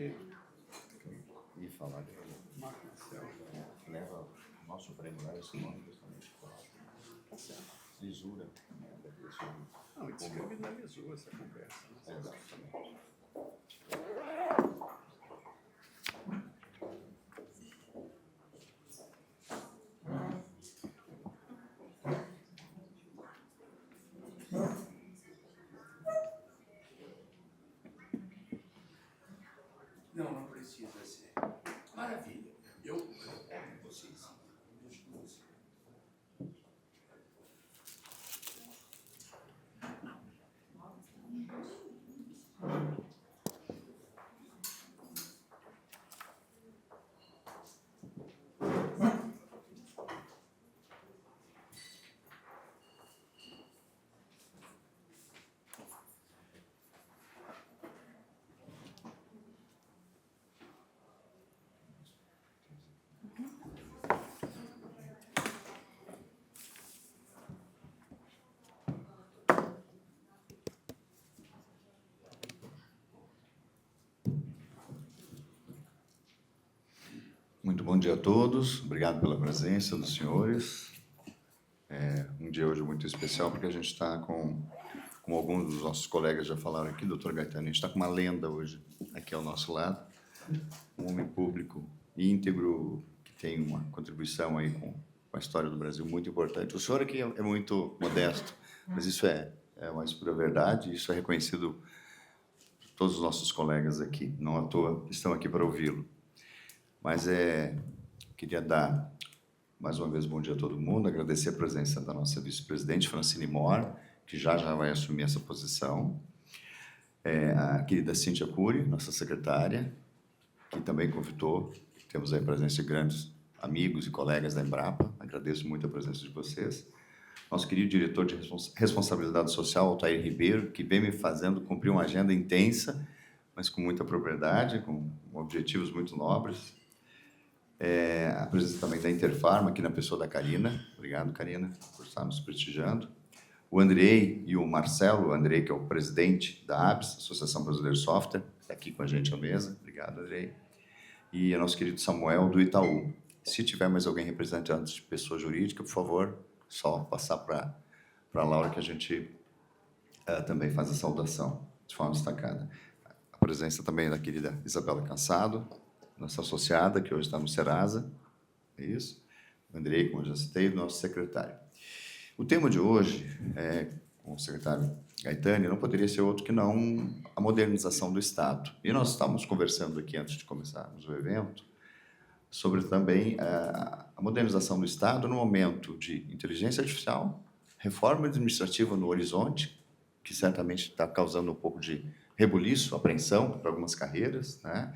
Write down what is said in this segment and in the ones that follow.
E falar que Marco Marcel. leva o nosso prêmio lá, esse nome justamente para Tá certo. lisura, né, da pessoa. Não, e descriminalizou essa conversa. Né? Exatamente. Não precisa ser. Maravilha. Eu pego vocês. Deixo com você. Muito bom dia a todos, obrigado pela presença dos senhores. É um dia hoje muito especial porque a gente está como alguns dos nossos colegas já falaram aqui, doutor Gaetano, a gente está com uma lenda hoje aqui ao nosso lado, um homem público íntegro que tem uma contribuição aí com a história do Brasil muito importante. O senhor aqui é muito modesto, mas isso é uma pura verdade, isso é reconhecido por todos os nossos colegas aqui, não à toa estão aqui para ouvi-lo. Mas queria dar, mais uma vez, bom dia a todo mundo, agradecer a presença da nossa vice-presidente, Francine Mor, que já vai assumir essa posição, a querida Cíntia Cury, nossa secretária, que também convidou, temos aí a presença de grandes amigos e colegas da Embrapa, agradeço muito a presença de vocês, nosso querido diretor de responsabilidade social, Altair Ribeiro, que vem me fazendo cumprir uma agenda intensa, mas com muita propriedade, com objetivos muito nobres, a presença também da Interfarma, aqui na pessoa da Karina. Obrigado, Karina, por estar nos prestigiando. O Andrei e o Marcelo, o Andrei, que é o presidente da ABS, Associação Brasileira de Software, está aqui com a gente à mesa. Obrigado, Andrei. E o nosso querido Samuel, do Itaú. Se tiver mais alguém representante de pessoa jurídica, por favor, só passar para a Laura, que a gente também faz a saudação de forma destacada. A presença também da querida Isabela Cansado, nossa associada, que hoje está no Serasa, é isso? O Andrei, como eu já citei, o nosso secretário. O tema de hoje, com o secretário Gaetani, não poderia ser outro que não a modernização do Estado. E nós estávamos conversando aqui, antes de começarmos o evento, sobre também a modernização do Estado no momento de inteligência artificial, reforma administrativa no horizonte, que certamente está causando um pouco de rebuliço, apreensão para algumas carreiras, né?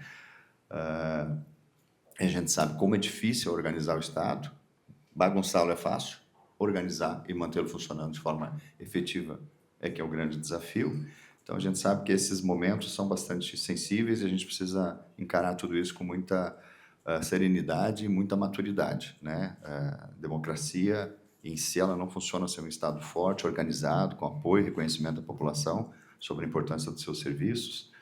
A gente sabe como é difícil organizar o Estado, bagunçá-lo é fácil, organizar e mantê-lo funcionando de forma efetiva que é o grande desafio. Então, a gente sabe que esses momentos são bastante sensíveis e a gente precisa encarar tudo isso com muita serenidade e muita maturidade, né? A democracia em si, ela não funciona sem um Estado forte, organizado, com apoio e reconhecimento da população sobre a importância dos seus serviços,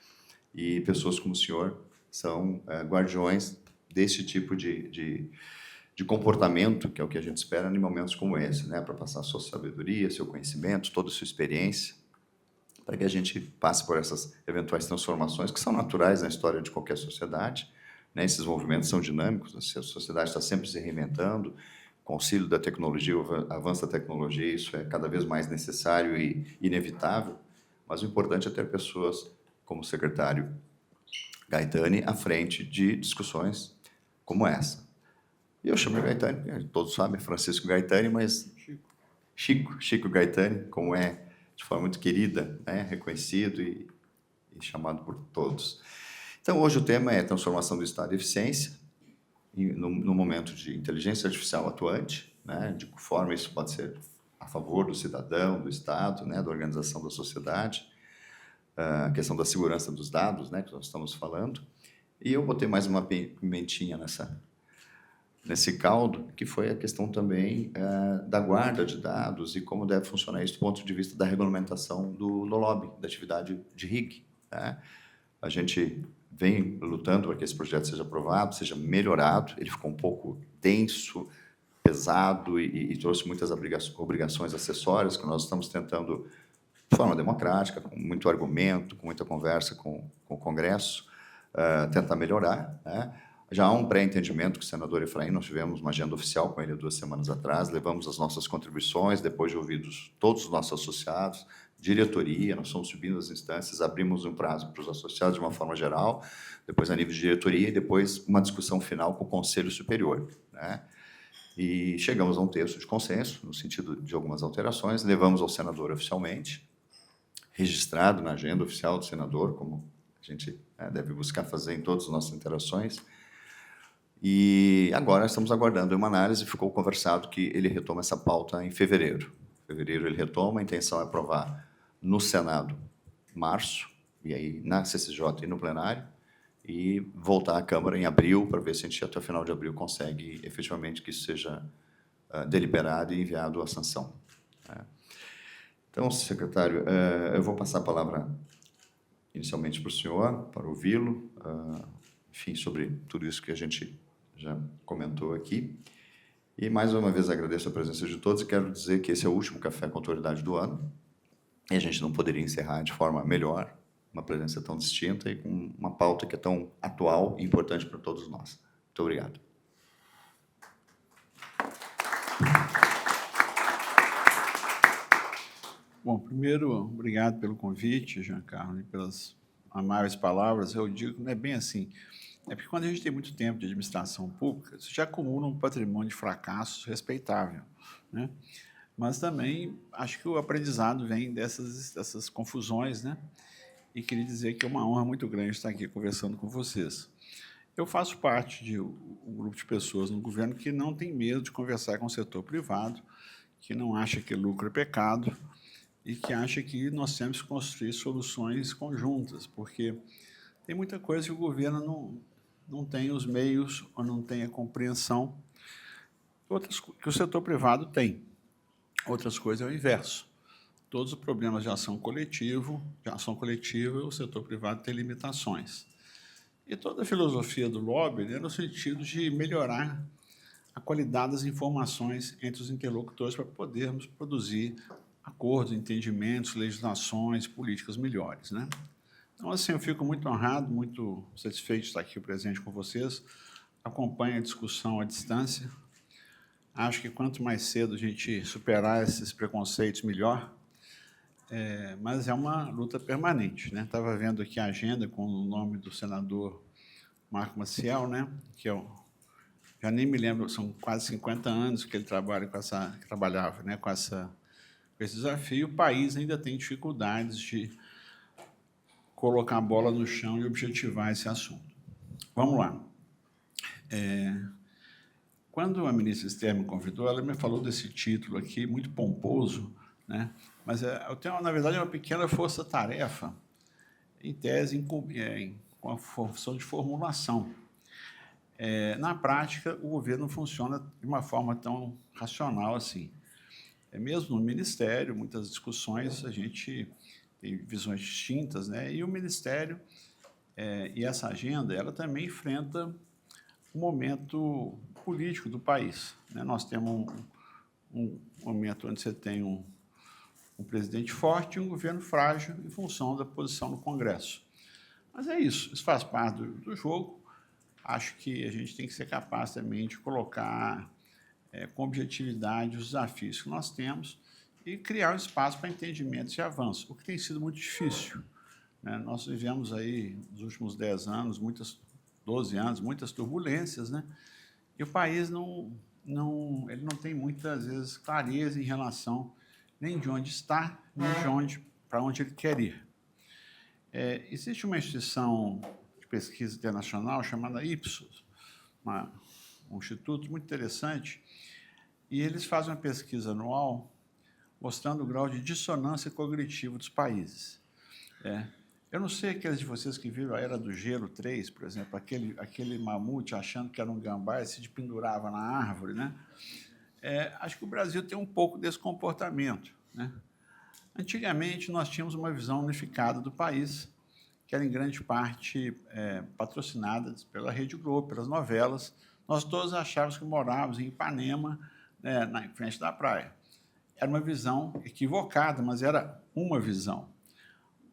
e pessoas como o senhor são guardiões desse tipo de comportamento, que é o que a gente espera em momentos como esse, né? Para passar a sua sabedoria, seu conhecimento, toda a sua experiência, para que a gente passe por essas eventuais transformações que são naturais na história de qualquer sociedade, né? Esses movimentos são dinâmicos, a sociedade está sempre se reinventando, com o auxílio da tecnologia, o avanço da tecnologia, isso é cada vez mais necessário e inevitável, mas o importante é ter pessoas como o secretário Gaetani à frente de discussões como essa. E eu chamo Gaetani, todos sabem, Francisco Gaetani, mas Chico Gaetani, como é de forma muito querida, né? Reconhecido e chamado por todos. Então, hoje o tema é transformação do Estado e eficiência, no momento de inteligência artificial atuante, né? De que forma isso pode ser a favor do cidadão, do Estado, né? Da organização da sociedade, a questão da segurança dos dados, né? Que nós estamos falando. E eu botei mais uma pimentinha nesse caldo, que foi a questão também da guarda de dados e como deve funcionar isso do ponto de vista da regulamentação do lobby, da atividade de RIG, né? A gente vem lutando para que esse projeto seja aprovado, seja melhorado. Ele ficou um pouco denso, pesado e trouxe muitas obrigações acessórias que nós estamos tentando, de forma democrática, com muito argumento, com muita conversa com o Congresso, tentar melhorar, né? Já há um pré-entendimento com o senador Efraim, nós tivemos uma agenda oficial com ele 2 semanas atrás, levamos as nossas contribuições, depois de ouvidos todos os nossos associados, diretoria, nós fomos subindo as instâncias, abrimos um prazo para os associados de uma forma geral, depois a nível de diretoria e depois uma discussão final com o Conselho Superior, né? E chegamos a um texto de consenso, no sentido de algumas alterações, levamos ao senador oficialmente, registrado na agenda oficial do senador, como a gente deve buscar fazer em todas as nossas interações. E agora estamos aguardando uma análise, ficou conversado que ele retoma essa pauta em fevereiro. Em fevereiro ele retoma, a intenção é aprovar no Senado março, e aí na CCJ e no plenário, e voltar à Câmara em abril, para ver se a gente até o final de abril consegue efetivamente que isso seja deliberado e enviado à sanção. Então, secretário, eu vou passar a palavra inicialmente para o senhor, para ouvi-lo, enfim, sobre tudo isso que a gente já comentou aqui. E, mais uma vez, agradeço a presença de todos e quero dizer que esse é o último Café com Autoridade do ano e a gente não poderia encerrar de forma melhor, uma presença tão distinta e com uma pauta que é tão atual e importante para todos nós. Muito obrigado. Bom, primeiro, obrigado pelo convite, Giancarlo, e pelas amáveis palavras. Eu digo que não é bem assim. É porque quando a gente tem muito tempo de administração pública, você já acumula um patrimônio de fracassos respeitável, né? Mas também acho que o aprendizado vem dessas confusões, né? E queria dizer que é uma honra muito grande estar aqui conversando com vocês. Eu faço parte de um grupo de pessoas no governo que não tem medo de conversar com o setor privado, que não acha que lucro é pecado e que acha que nós temos que construir soluções conjuntas, porque tem muita coisa que o governo não tem os meios ou não tem a compreensão, outras que o setor privado tem. Outras coisas é o inverso. Todos os problemas de ação coletiva, o setor privado tem limitações. E toda a filosofia do lobby é no sentido de melhorar a qualidade das informações entre os interlocutores para podermos produzir acordos, entendimentos, legislações, políticas melhores, né? Então, assim, eu fico muito honrado, muito satisfeito de estar aqui presente com vocês. Acompanho a discussão à distância. Acho que quanto mais cedo a gente superar esses preconceitos, melhor. Mas é uma luta permanente, né? Estava vendo aqui a agenda com o nome do senador Marco Maciel, né? Que eu já nem me lembro, são quase 50 anos que ele trabalhava, né? com esse desafio. O país ainda tem dificuldades de colocar a bola no chão e objetivar esse assunto. Vamos lá. Quando a ministra Esther me convidou, ela me falou desse título aqui, muito pomposo, né? Mas eu tenho, na verdade, uma pequena força-tarefa, em tese, com a função de formulação. Na prática, o governo funciona de uma forma tão racional assim. Mesmo no Ministério, muitas discussões, a gente tem visões distintas, né? E o Ministério e essa agenda, ela também enfrenta um momento político do país, né? Nós temos um momento onde você tem um presidente forte e um governo frágil em função da posição no Congresso. Mas é isso faz parte do jogo. Acho que a gente tem que ser capaz também de colocar com objetividade os desafios que nós temos e criar um espaço para entendimentos e avanço, o que tem sido muito difícil, né? Nós vivemos aí, nos últimos 10 anos, 12 anos, muitas turbulências, né? E o país ele não tem, muitas vezes, clareza em relação nem de onde está, nem para onde ele quer ir. Existe uma instituição de pesquisa internacional chamada Ipsos, um instituto muito interessante, e eles fazem uma pesquisa anual mostrando o grau de dissonância cognitiva dos países. Eu não sei aqueles de vocês que viram a Era do Gelo 3, por exemplo, aquele mamute achando que era um gambá e se pendurava na árvore, né? Acho que o Brasil tem um pouco desse comportamento, né? Antigamente, nós tínhamos uma visão unificada do país, que era em grande parte patrocinada pela Rede Globo, pelas novelas. Nós todos achávamos que morávamos em Ipanema, né, na frente da praia. Era uma visão equivocada, mas era uma visão.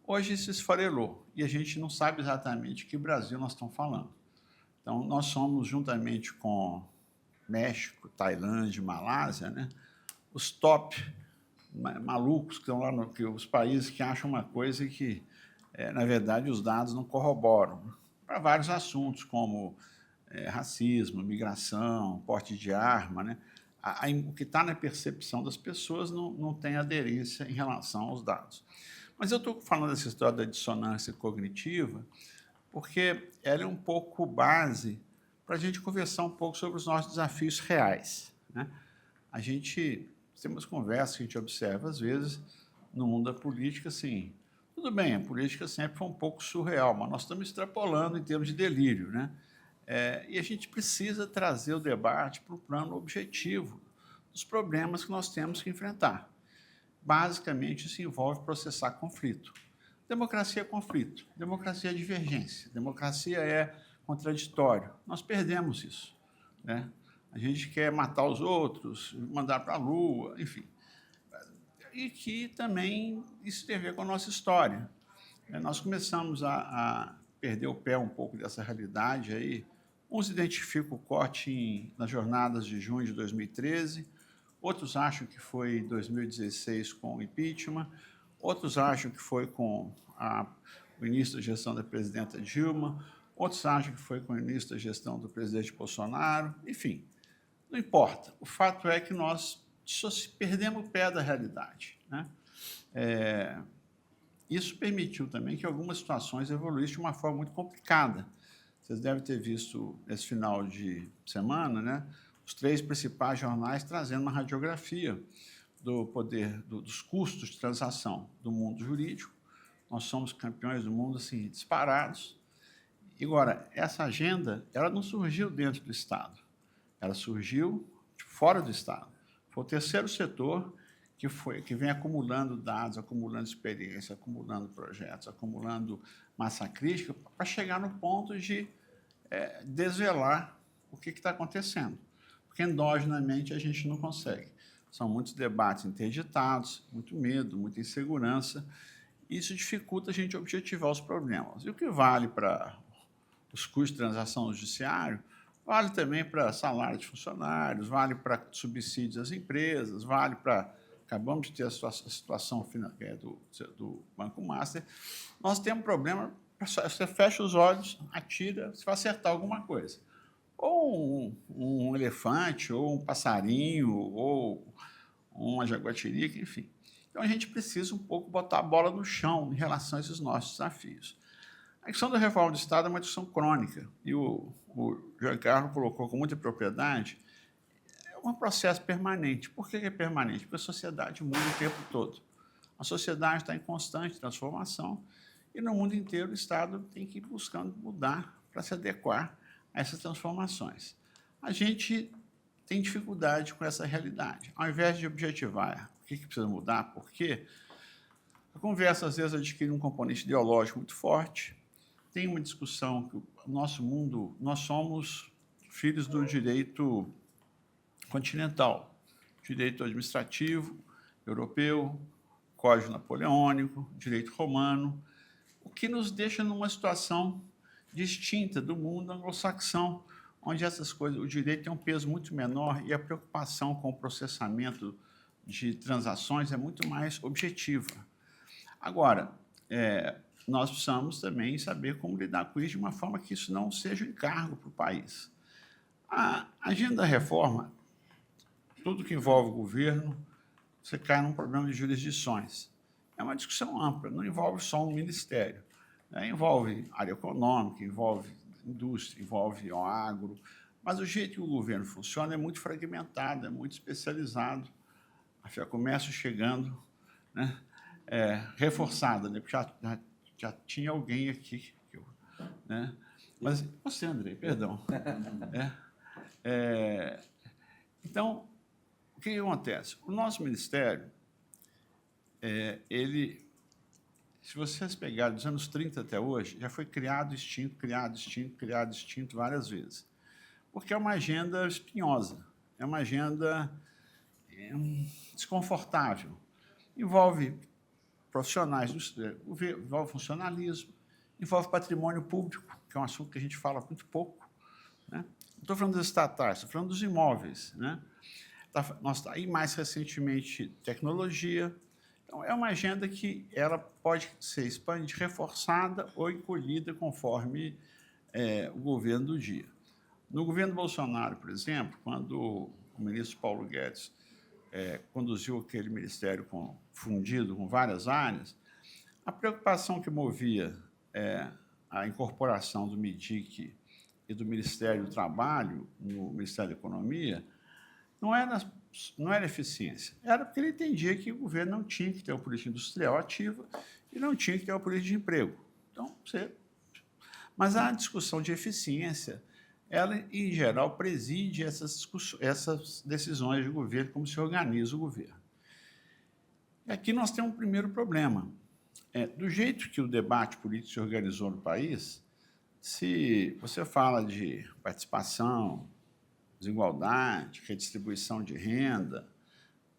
Hoje isso esfarelou e a gente não sabe exatamente que Brasil nós estamos falando. Então, nós somos, juntamente com México, Tailândia, Malásia, né, os top malucos que estão lá, os países que acham uma coisa que, na verdade, os dados não corroboram, para vários assuntos, como racismo, migração, porte de arma, né? O que está na percepção das pessoas não tem aderência em relação aos dados. Mas eu estou falando dessa história da dissonância cognitiva porque ela é um pouco base para a gente conversar um pouco sobre os nossos desafios reais, né? A gente tem umas conversas que a gente observa, às vezes, no mundo da política, assim, tudo bem, a política sempre foi um pouco surreal, mas nós estamos extrapolando em termos de delírio, né? E a gente precisa trazer o debate para o plano objetivo dos problemas que nós temos que enfrentar. Basicamente, isso envolve processar conflito. Democracia é conflito, democracia é divergência, democracia é contraditório. Nós perdemos isso, né? A gente quer matar os outros, mandar para a Lua, enfim. E que também isso tem a ver com a nossa história. Nós começamos a perder o pé um pouco dessa realidade aí. Uns identificam o corte nas jornadas de junho de 2013, outros acham que foi em 2016 com o impeachment, outros acham que foi com o início da gestão da presidenta Dilma, outros acham que foi com o início da gestão do presidente Bolsonaro, enfim, não importa. O fato é que nós perdemos o pé da realidade, né? Isso permitiu também que algumas situações evoluíssem de uma forma muito complicada. Vocês devem ter visto, esse final de semana, né, os 3 principais jornais trazendo uma radiografia do poder, dos custos de transação do mundo jurídico. Nós somos campeões do mundo, assim, disparados. E, agora, essa agenda, ela não surgiu dentro do Estado, ela surgiu fora do Estado. Foi o terceiro setor que vem acumulando dados, acumulando experiência, acumulando projetos, acumulando massa crítica, para chegar no ponto de desvelar o que está acontecendo. Porque endogenamente a gente não consegue. São muitos debates interditados, muito medo, muita insegurança, e isso dificulta a gente objetivar os problemas. E o que vale para os custos de transação no judiciário, vale também para salário de funcionários, vale para subsídios às empresas, vale para... Acabamos de ter a situação do Banco Master. Nós temos um problema, você fecha os olhos, atira, você vai acertar alguma coisa. Ou um elefante, ou um passarinho, ou uma jaguatirica, enfim. Então, a gente precisa um pouco botar a bola no chão em relação a esses nossos desafios. A questão da reforma do Estado é uma discussão crônica, e o Giancarlo colocou com muita propriedade, é um processo permanente. Por que é permanente? Porque a sociedade muda o tempo todo. A sociedade está em constante transformação e no mundo inteiro o Estado tem que ir buscando mudar para se adequar a essas transformações. A gente tem dificuldade com essa realidade. Ao invés de objetivar o que precisa mudar, por quê, a conversa às vezes adquire um componente ideológico muito forte. Tem uma discussão que o nosso mundo, nós somos filhos do direito continental, direito administrativo, europeu, Código Napoleônico, direito romano, o que nos deixa numa situação distinta do mundo anglo-saxão, onde essas coisas, o direito tem um peso muito menor e a preocupação com o processamento de transações é muito mais objetiva. Agora, nós precisamos também saber como lidar com isso de uma forma que isso não seja um encargo para o país. A agenda da reforma, tudo que envolve o governo, você cai num problema de jurisdições. É uma discussão ampla, não envolve só um ministério. Envolve área econômica, envolve indústria, envolve o agro, mas o jeito que o governo funciona é muito fragmentado, é muito especializado. A FEComércio chegando, né, reforçada, né, porque já tinha alguém aqui, né? Mas você, Andrei, perdão. Então, o que acontece? O nosso ministério, ele se vocês pegarem dos anos 30 até hoje, já foi criado, extinto, criado, extinto, criado, extinto várias vezes. Porque é uma agenda espinhosa, é uma agenda desconfortável. Envolve profissionais, envolve funcionalismo, envolve patrimônio público, que é um assunto que a gente fala muito pouco, né? Não estou falando das estatais, estou falando dos imóveis, né? E mais recentemente, tecnologia. Então, é uma agenda que ela pode ser expandida, reforçada ou encolhida conforme o governo do dia. No governo Bolsonaro, por exemplo, quando o ministro Paulo Guedes conduziu aquele ministério fundido com várias áreas, a preocupação que movia a incorporação do MIDIC e do Ministério do Trabalho no Ministério da Economia não era eficiência, era porque ele entendia que o governo não tinha que ter uma política industrial ativa e não tinha que ter uma política de emprego. Então, mas a discussão de eficiência, ela, em geral, preside essas decisões de governo, como se organiza o governo. E aqui nós temos um primeiro problema. Do jeito que o debate político se organizou no país, se você fala de participação, desigualdade, redistribuição de renda,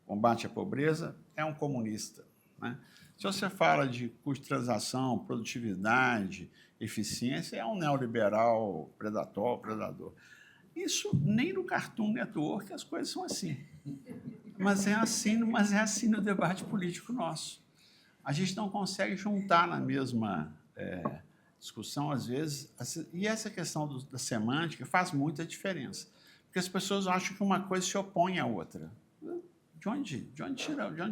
combate à pobreza, é um comunista, né? Se você fala de custo de transação, produtividade, eficiência, é um neoliberal predador. Isso nem no Cartoon Network as coisas são assim. Mas é assim no debate político nosso. A gente não consegue juntar na mesma discussão, às vezes, e essa questão da semântica faz muita diferença, porque as pessoas acham que uma coisa se opõe à outra. De onde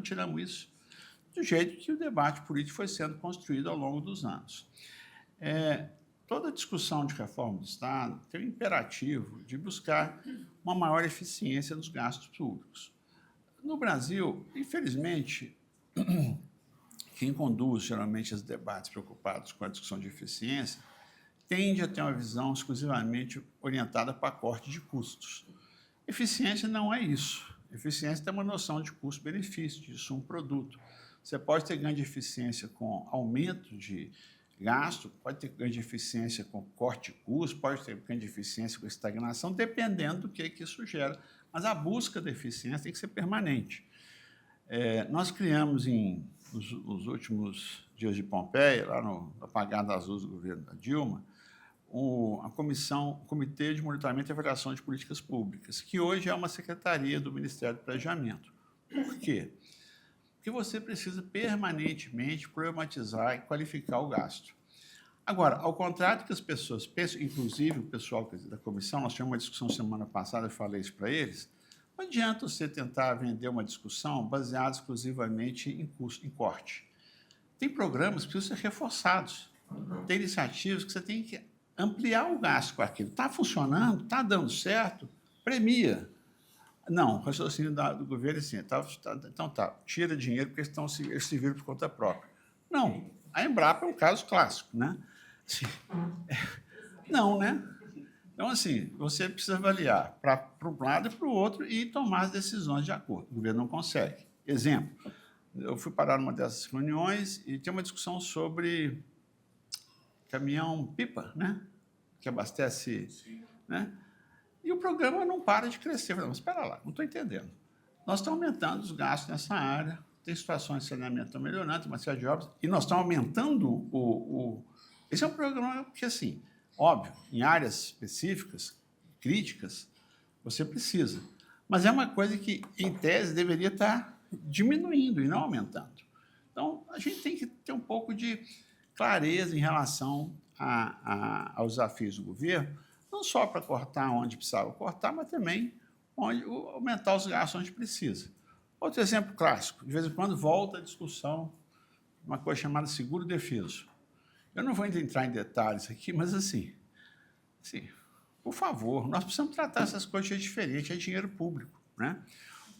tiramos isso? Do jeito que o debate político foi sendo construído ao longo dos anos. Toda discussão de reforma do Estado tem o imperativo de buscar uma maior eficiência nos gastos públicos. No Brasil, infelizmente, quem conduz geralmente os debates preocupados com a discussão de eficiência tende a ter uma visão exclusivamente orientada para corte de custos. Eficiência não é isso. Eficiência tem uma noção de custo-benefício, de insumo produto. Você pode ter ganho de eficiência com aumento de gasto, pode ter ganho de eficiência com corte de custo, pode ter ganho de eficiência com estagnação, dependendo do que isso gera. Mas a busca da eficiência tem que ser permanente. Nós criamos, nos últimos dias de Pompeia, lá no apagar das luzes do governo da Dilma, o Comitê de Monitoramento e Avaliação de Políticas Públicas, que hoje é uma secretaria do Ministério do Planejamento. Por quê? Porque você precisa permanentemente problematizar e qualificar o gasto. Agora, ao contrário do que as pessoas pensam, inclusive o pessoal da comissão, nós tivemos uma discussão semana passada, eu falei isso para eles, não adianta você tentar vender uma discussão baseada exclusivamente em corte. Tem programas que precisam ser reforçados, tem iniciativas que você tem que ampliar o gasto com aquilo. Está funcionando, está dando certo, premia. Não, o raciocínio do governo é assim, então tira dinheiro porque eles se viram por conta própria. Não, a Embrapa é um caso clássico, né? Assim, não, né? Então, assim, você precisa avaliar para um lado e para o outro e tomar as decisões de acordo. O governo não consegue. Exemplo, eu fui parar numa dessas reuniões e tem uma discussão sobre caminhão-pipa, né? Que abastece, né? E o programa não para de crescer. Eu falei, mas espera lá, não estou entendendo. Nós estamos aumentando os gastos nessa área, tem situações de saneamento que estão melhorando, tem uma série de obras, e nós estamos aumentando Esse é um programa que, assim, óbvio, em áreas específicas, críticas, você precisa. Mas é uma coisa que, em tese, deveria estar diminuindo e não aumentando. Então, a gente tem que ter um pouco de clareza em relação aos desafios do governo, não só para cortar onde precisava cortar, mas também aumentar os gastos onde precisa. Outro exemplo clássico, de vez em quando volta a discussão, uma coisa chamada seguro defeso. Eu não vou entrar em detalhes aqui, mas assim, por favor, nós precisamos tratar essas coisas diferentes, é dinheiro público, né?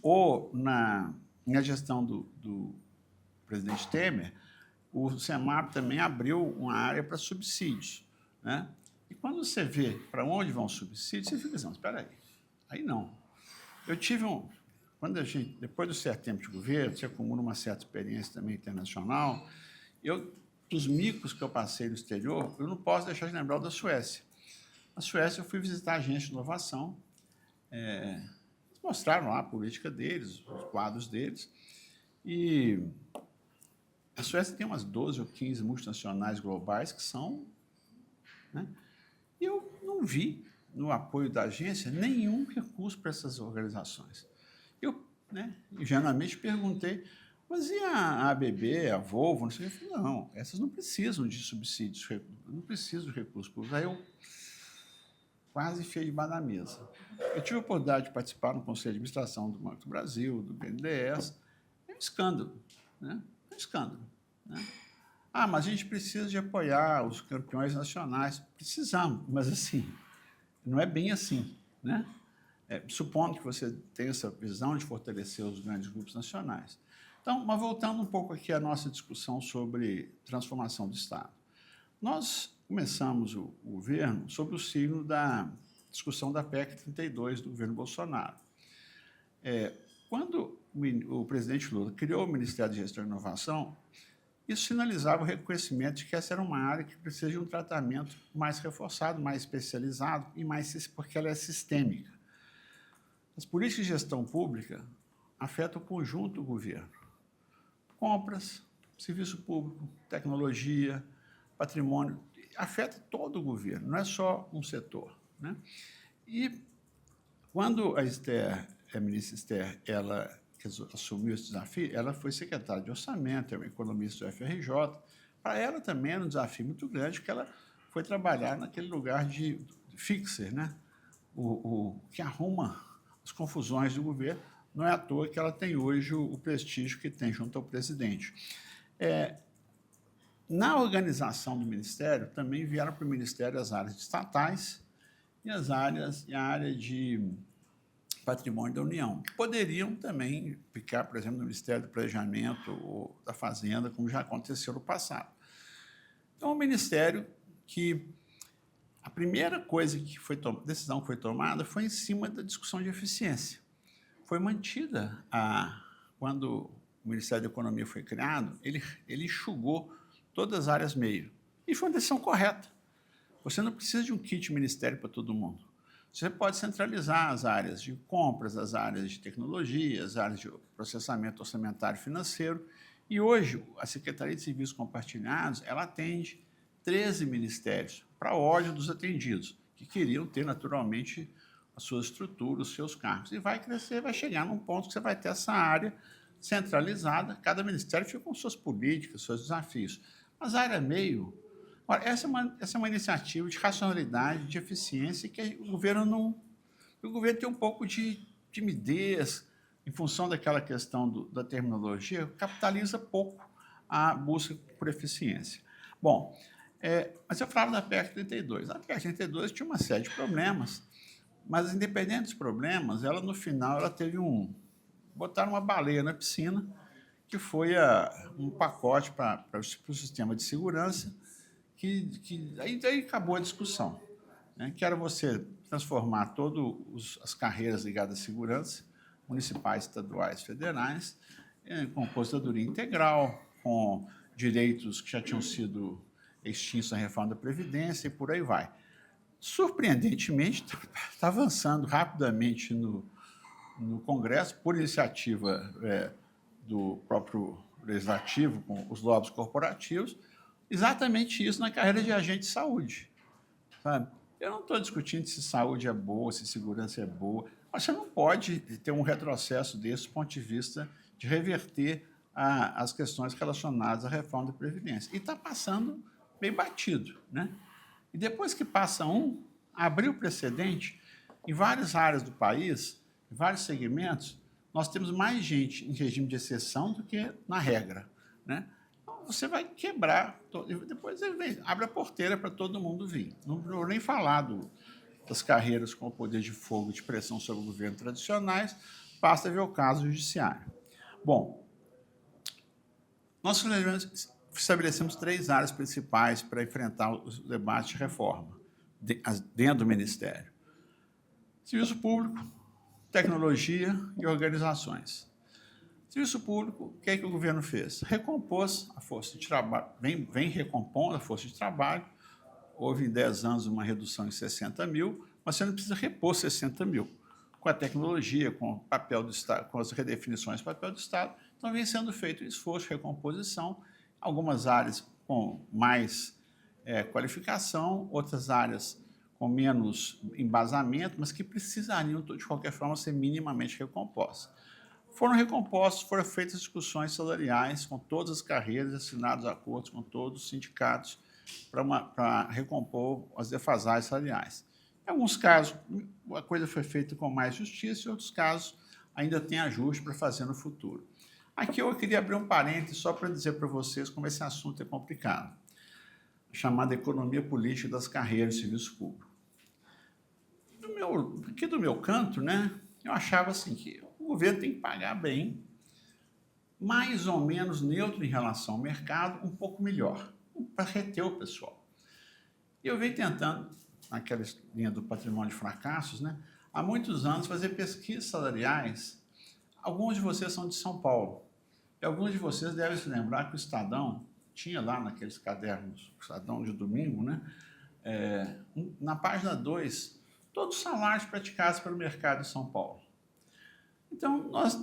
Ou na gestão do presidente Temer, o SEMAP também abriu uma área para subsídios, né? E quando você vê para onde vão os subsídios, você fica assim, espera aí não. Eu tive depois do certo tempo de governo, você acumula uma certa experiência também internacional, eu dos micos que eu passei no exterior, eu não posso deixar de lembrar o da Suécia. Na Suécia, eu fui visitar a agência de inovação, eles mostraram lá a política deles, os quadros deles, e a Suécia tem umas 12 ou 15 multinacionais globais que são... Né? E eu não vi, no apoio da agência, nenhum recurso para essas organizações. Eu, ingenuamente, perguntei, mas e a ABB, a Volvo, não sei o que? Eu falei, não, essas não precisam de subsídios, não precisam de recursos públicos. Aí eu quase enfiei debaixo da mesa. Eu tive a oportunidade de participar no Conselho de Administração do Banco do Brasil, do BNDES. É um escândalo, né? É um escândalo, né? Ah, mas a gente precisa de apoiar os campeões nacionais. Precisamos, mas assim, não é bem assim, né? Supondo que você tenha essa visão de fortalecer os grandes grupos nacionais. Então, mas voltando um pouco aqui à nossa discussão sobre transformação do Estado. Nós começamos o governo sob o signo da discussão da PEC 32 do governo Bolsonaro. Quando o presidente Lula criou o Ministério de Gestão e Inovação, isso sinalizava o reconhecimento de que essa era uma área que precisa de um tratamento mais reforçado, mais especializado, porque ela é sistêmica. As políticas de gestão pública afetam o conjunto do governo. Compras, serviço público, tecnologia, patrimônio, afeta todo o governo, não é só um setor, né? E quando a ministra Esther, ela assumiu esse desafio, ela foi secretária de orçamento, é uma economista do FRJ. Para ela também era um desafio muito grande, porque ela foi trabalhar naquele lugar de fixer, né? O que arruma as confusões do governo. Não é à toa que ela tem hoje o prestígio que tem junto ao presidente. Na organização do Ministério, também vieram para o Ministério as áreas estatais e a área de patrimônio da União, que poderiam também ficar, por exemplo, no Ministério do Planejamento ou da Fazenda, como já aconteceu no passado. Então, o Ministério que a primeira decisão que foi tomada foi em cima da discussão de eficiência. Foi mantida, quando o Ministério da Economia foi criado, ele enxugou todas as áreas meio. E foi uma decisão correta. Você não precisa de um kit ministério para todo mundo. Você pode centralizar as áreas de compras, as áreas de tecnologia, as áreas de processamento orçamentário e financeiro. E hoje, a Secretaria de Serviços Compartilhados, ela atende 13 ministérios, para ódio dos atendidos, que queriam ter, naturalmente, a sua estrutura, os seus cargos. E vai crescer, vai chegar num ponto que você vai ter essa área centralizada, cada ministério fica com suas políticas, seus desafios. Mas a área meio... Ora, essa é uma iniciativa de racionalidade, de eficiência, que o governo tem um pouco de timidez, em função daquela questão da terminologia, capitaliza pouco a busca por eficiência. Bom, mas eu falava da PEC 32. A PEC 32 tinha uma série de problemas, mas, independente dos problemas, ela, no final, ela teve botaram uma baleia na piscina, que foi um pacote para o sistema de segurança, aí acabou a discussão, né? Que era você transformar todas as carreiras ligadas à segurança, municipais, estaduais, federais, com aposentadoria integral, com direitos que já tinham sido extintos na reforma da Previdência e por aí vai. Surpreendentemente, está avançando rapidamente no Congresso, por iniciativa do próprio Legislativo, com os lobbies corporativos, exatamente isso na carreira de agente de saúde. Sabe? Eu não estou discutindo se saúde é boa, se segurança é boa, mas você não pode ter um retrocesso desse do ponto de vista de reverter as questões relacionadas à reforma da Previdência. E está passando bem batido, né? E depois que passa abriu precedente, em várias áreas do país, em vários segmentos, nós temos mais gente em regime de exceção do que na regra, né? Você vai quebrar, depois abre a porteira para todo mundo vir. Não vou nem falar das carreiras com o poder de fogo de pressão sobre o governo tradicionais, basta ver o caso judiciário. Bom, nós estabelecemos 3 áreas principais para enfrentar os debates de reforma dentro do Ministério: serviço público, tecnologia e organizações. Serviço público, o que é que o governo fez? Recompôs a força de trabalho, vem recompondo a força de trabalho. Houve em 10 anos uma redução em 60 mil, mas você não precisa repor 60 mil. Com a tecnologia, com o papel do Estado, com as redefinições do papel do Estado, então vem sendo feito um esforço de recomposição, algumas áreas com mais qualificação, outras áreas com menos embasamento, mas que precisariam, de qualquer forma, ser minimamente recompostas. Foram recompostos, foram feitas discussões salariais com todas as carreiras, assinados acordos com todos os sindicatos para recompor as defasagens salariais. Em alguns casos, a coisa foi feita com mais justiça, em outros casos, ainda tem ajuste para fazer no futuro. Aqui eu queria abrir um parênteses só para dizer para vocês como esse assunto é complicado, chamada economia política das carreiras de serviço público. Aqui do meu canto, né, eu achava assim que o governo tem que pagar bem, mais ou menos neutro em relação ao mercado, um pouco melhor, para reter o pessoal. E eu venho tentando, naquela linha do patrimônio de fracassos, né, há muitos anos, fazer pesquisas salariais. Alguns de vocês são de São Paulo, e alguns de vocês devem se lembrar que o Estadão tinha lá naqueles cadernos, o Estadão de domingo, né, na página 2, todos os salários praticados pelo mercado de São Paulo. Então, nós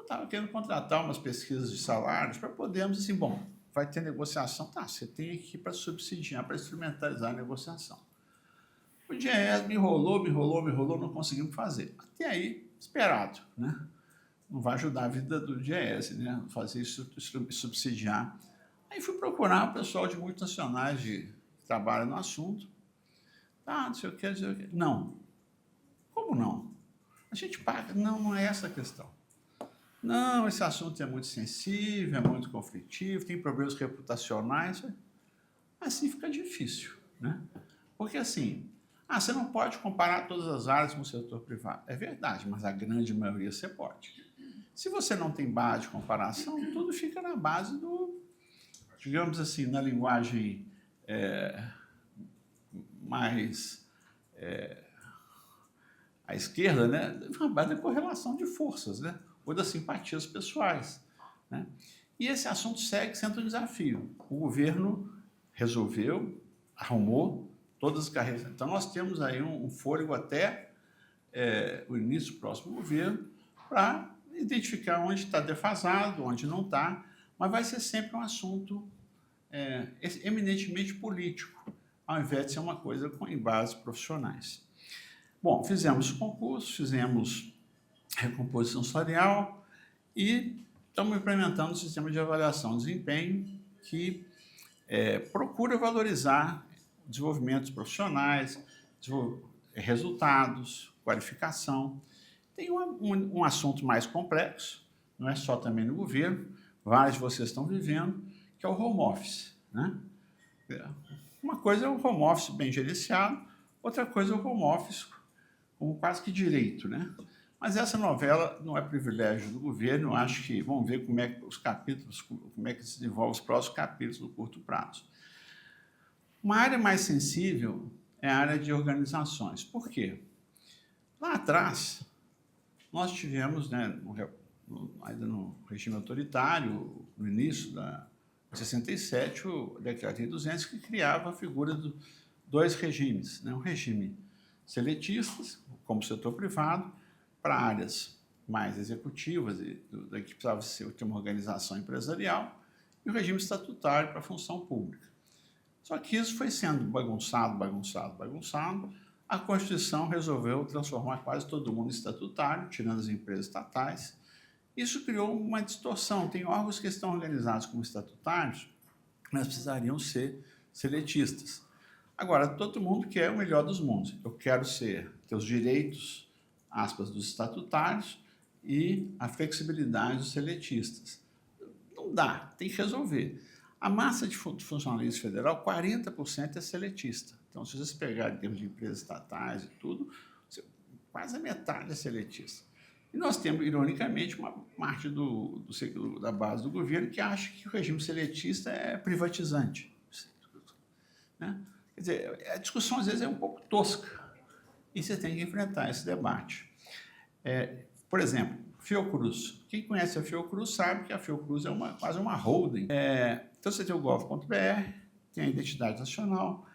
estávamos querendo contratar umas pesquisas de salários para podermos, assim, bom, vai ter negociação, tá, você tem aqui para subsidiar, para instrumentalizar a negociação. O DIEESE me enrolou, não conseguimos fazer. Até aí, esperado, né? Não vai ajudar a vida do DIEESE, né? Fazer isso, subsidiar. Aí fui procurar o pessoal de multinacionais que trabalham no assunto. Ah, não sei o que. Não. Como não? A gente paga. Não, não é essa a questão. Não, esse assunto é muito sensível, é muito conflitivo, tem problemas reputacionais. Assim fica difícil, né? Porque assim, você não pode comparar todas as áreas com o setor privado. É verdade, mas a grande maioria você pode. Se você não tem base de comparação, tudo fica na base do, digamos assim, na linguagem mais à esquerda, né? Na base da correlação de forças, né? Ou das simpatias pessoais, né? E esse assunto segue sendo um desafio. O governo resolveu, arrumou todas as carreiras. Então, nós temos aí um fôlego até o início do próximo governo para identificar onde está defasado, onde não está, mas vai ser sempre um assunto eminentemente político, ao invés de ser uma coisa com bases profissionais. Bom, fizemos concurso, fizemos recomposição salarial e estamos implementando um sistema de avaliação de desempenho que procura valorizar desenvolvimentos profissionais, resultados, qualificação. Tem um assunto mais complexo, não é só também no governo, vários de vocês estão vivendo, que é o home office, né? Uma coisa é o home office bem gerenciado, outra coisa é o home office como quase que direito, né? Mas essa novela não é privilégio do governo, eu acho que vamos ver como é que os capítulos, como é que se desenvolve os próximos capítulos no curto prazo. Uma área mais sensível é a área de organizações. Por quê? Lá atrás, nós tivemos, né, ainda no regime autoritário, no início de 67, o Decreto 200, que criava a figura de dois regimes, né? Um regime seletista, como setor privado, para áreas mais executivas, que precisava ter uma organização empresarial, e o regime estatutário para a função pública. Só que isso foi sendo bagunçado. A Constituição resolveu transformar quase todo mundo em estatutário, tirando as empresas estatais. Isso criou uma distorção. Tem órgãos que estão organizados como estatutários, mas precisariam ser seletistas. Agora, todo mundo quer o melhor dos mundos. Eu quero ter os direitos, aspas, dos estatutários e a flexibilidade dos seletistas. Não dá, tem que resolver. A massa de funcionalismo federal, 40% é seletista. Então, se vocês pegarem em termos de empresas estatais e tudo, quase a metade é seletista. E nós temos, ironicamente, uma parte da base do governo que acha que o regime seletista é privatizante, né? Quer dizer, a discussão, às vezes, é um pouco tosca e você tem que enfrentar esse debate. Por exemplo, Fiocruz. Quem conhece a Fiocruz sabe que a Fiocruz é quase uma holding. Então, você tem o gov.br, tem a identidade nacional,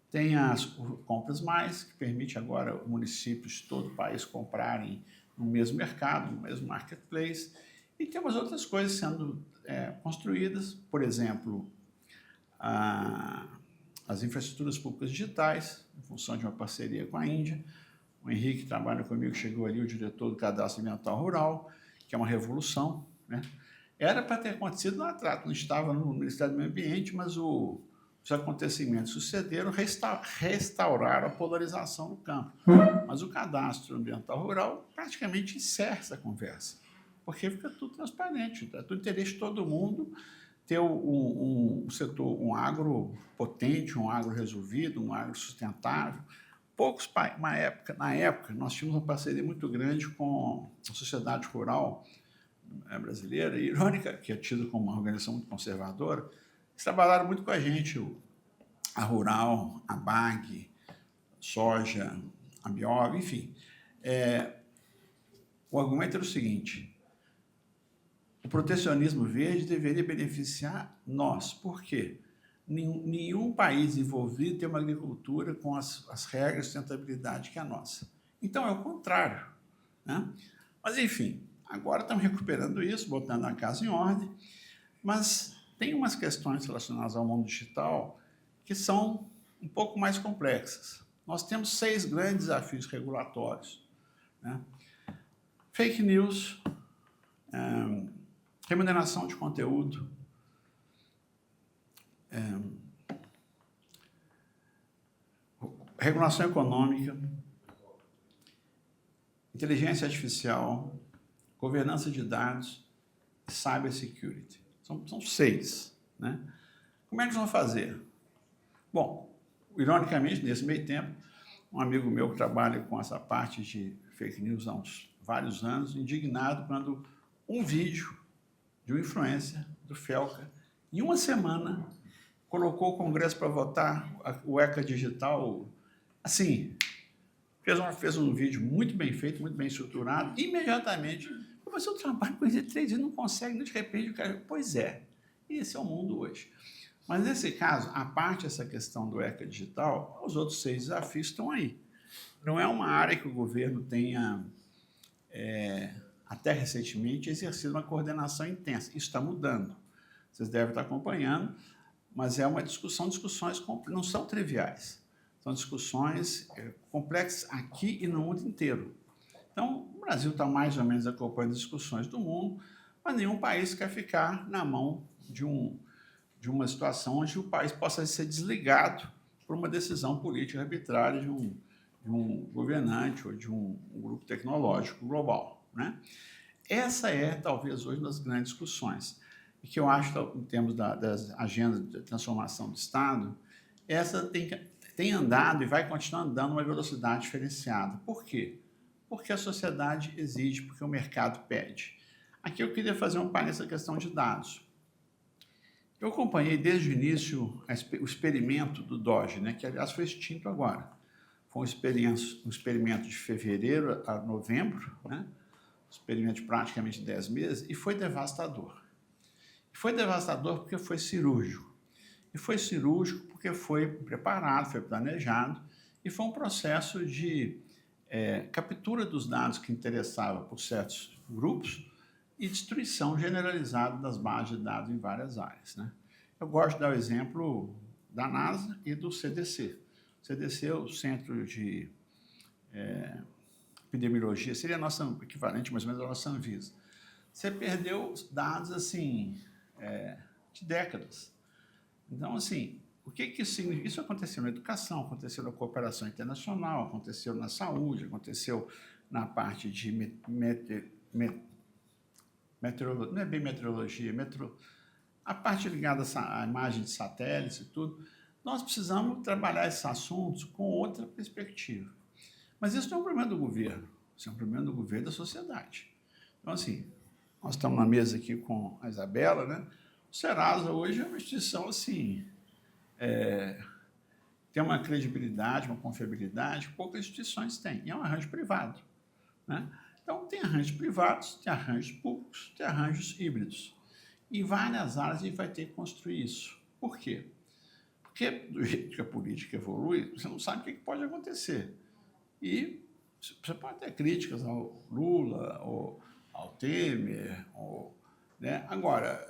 tem as Compras Mais, que permite agora municípios de todo o país comprarem no mesmo mercado, no mesmo marketplace, e tem umas outras coisas sendo construídas, por exemplo, as infraestruturas públicas digitais, em função de uma parceria com a Índia. O Henrique trabalha comigo, chegou ali o diretor do Cadastro Ambiental Rural, que é uma revolução, né? Era para ter acontecido lá atrás, não estava no Ministério do Meio Ambiente, mas os acontecimentos sucederam, restauraram a polarização no campo. Mas o Cadastro Ambiental Rural praticamente encerra essa conversa, porque fica tudo transparente, é do interesse de todo mundo ter um setor, um agro potente, um agro resolvido, um agro sustentável. Na época, nós tínhamos uma parceria muito grande com a Sociedade Rural brasileira, irônica, que é tida como uma organização muito conservadora. Eles trabalharam muito com a gente, a Rural, a BAG, Soja, a Biov, enfim. O argumento era o seguinte: o protecionismo verde deveria beneficiar nós. Por quê? Nenhum país envolvido tem uma agricultura com as regras de sustentabilidade que a nossa. Então, é o contrário, né? Mas, enfim, agora estamos recuperando isso, botando a casa em ordem, mas tem umas questões relacionadas ao mundo digital que são um pouco mais complexas. Nós temos 6 grandes desafios regulatórios, né? Fake news, remuneração de conteúdo, regulação econômica, inteligência artificial, governança de dados e cybersecurity. São 6, né? Como é que eles vão fazer? Bom, ironicamente, nesse meio tempo, um amigo meu que trabalha com essa parte de fake news há vários anos, indignado quando um vídeo de um influencer do Felca, em uma semana, colocou o Congresso para votar o ECA digital, assim, fez um vídeo muito bem feito, muito bem estruturado, imediatamente, mas eu trabalho com ele 3 e não consegue, de repente o cara, pois é, esse é o mundo hoje. Mas nesse caso, a parte dessa questão do ECA digital, os outros 6 desafios estão aí. Não é uma área que o governo tenha, até recentemente, exercido uma coordenação intensa. Isso está mudando. Vocês devem estar acompanhando, mas é uma discussões não são triviais. São discussões complexas aqui e no mundo inteiro. Então, o Brasil está mais ou menos acompanhando as discussões do mundo, mas nenhum país quer ficar na mão de uma situação onde o país possa ser desligado por uma decisão política arbitrária de um governante ou de um grupo tecnológico global, né? Essa é, talvez, hoje, uma das grandes discussões. E que eu acho, em termos das agendas de transformação do Estado, essa tem andado e vai continuar andando uma velocidade diferenciada. Por quê? Porque a sociedade exige, porque o mercado pede. Aqui eu queria fazer um painel nessa questão de dados. Eu acompanhei desde o início o experimento do DOGE, né, que, aliás, foi extinto agora. Foi um experimento de fevereiro a novembro, né, um experimento de praticamente 10 meses, e foi devastador. Foi devastador porque foi cirúrgico. E foi cirúrgico porque foi preparado, foi planejado, e foi um processo de captura dos dados que interessava por certos grupos e destruição generalizada das bases de dados em várias áreas, né? Eu gosto de dar o exemplo da NASA e do CDC. O CDC é o Centro de Epidemiologia, seria a nossa equivalente, mais ou menos, a nossa Anvisa. Você perdeu dados, assim, de décadas. Então, assim, o que isso significa? Isso aconteceu na educação, aconteceu na cooperação internacional, aconteceu na saúde, aconteceu na parte de meteorologia, não é bem meteorologia, a parte ligada à imagem de satélites e tudo. Nós precisamos trabalhar esses assuntos com outra perspectiva. Mas isso não é um problema do governo, isso é um problema do governo e da sociedade. Então, assim, nós estamos na mesa aqui com a Isabela, né? O Serasa hoje é uma instituição, assim, tem uma credibilidade, uma confiabilidade que poucas instituições têm, e é um arranjo privado, né? Então, Então, tem arranjos privados, tem arranjos públicos, tem arranjos híbridos. Em várias áreas a gente vai ter que construir isso. Por quê? Porque, do jeito que a política evolui, você não sabe o que pode acontecer. E você pode ter críticas ao Lula, ou ao Temer, né? Agora,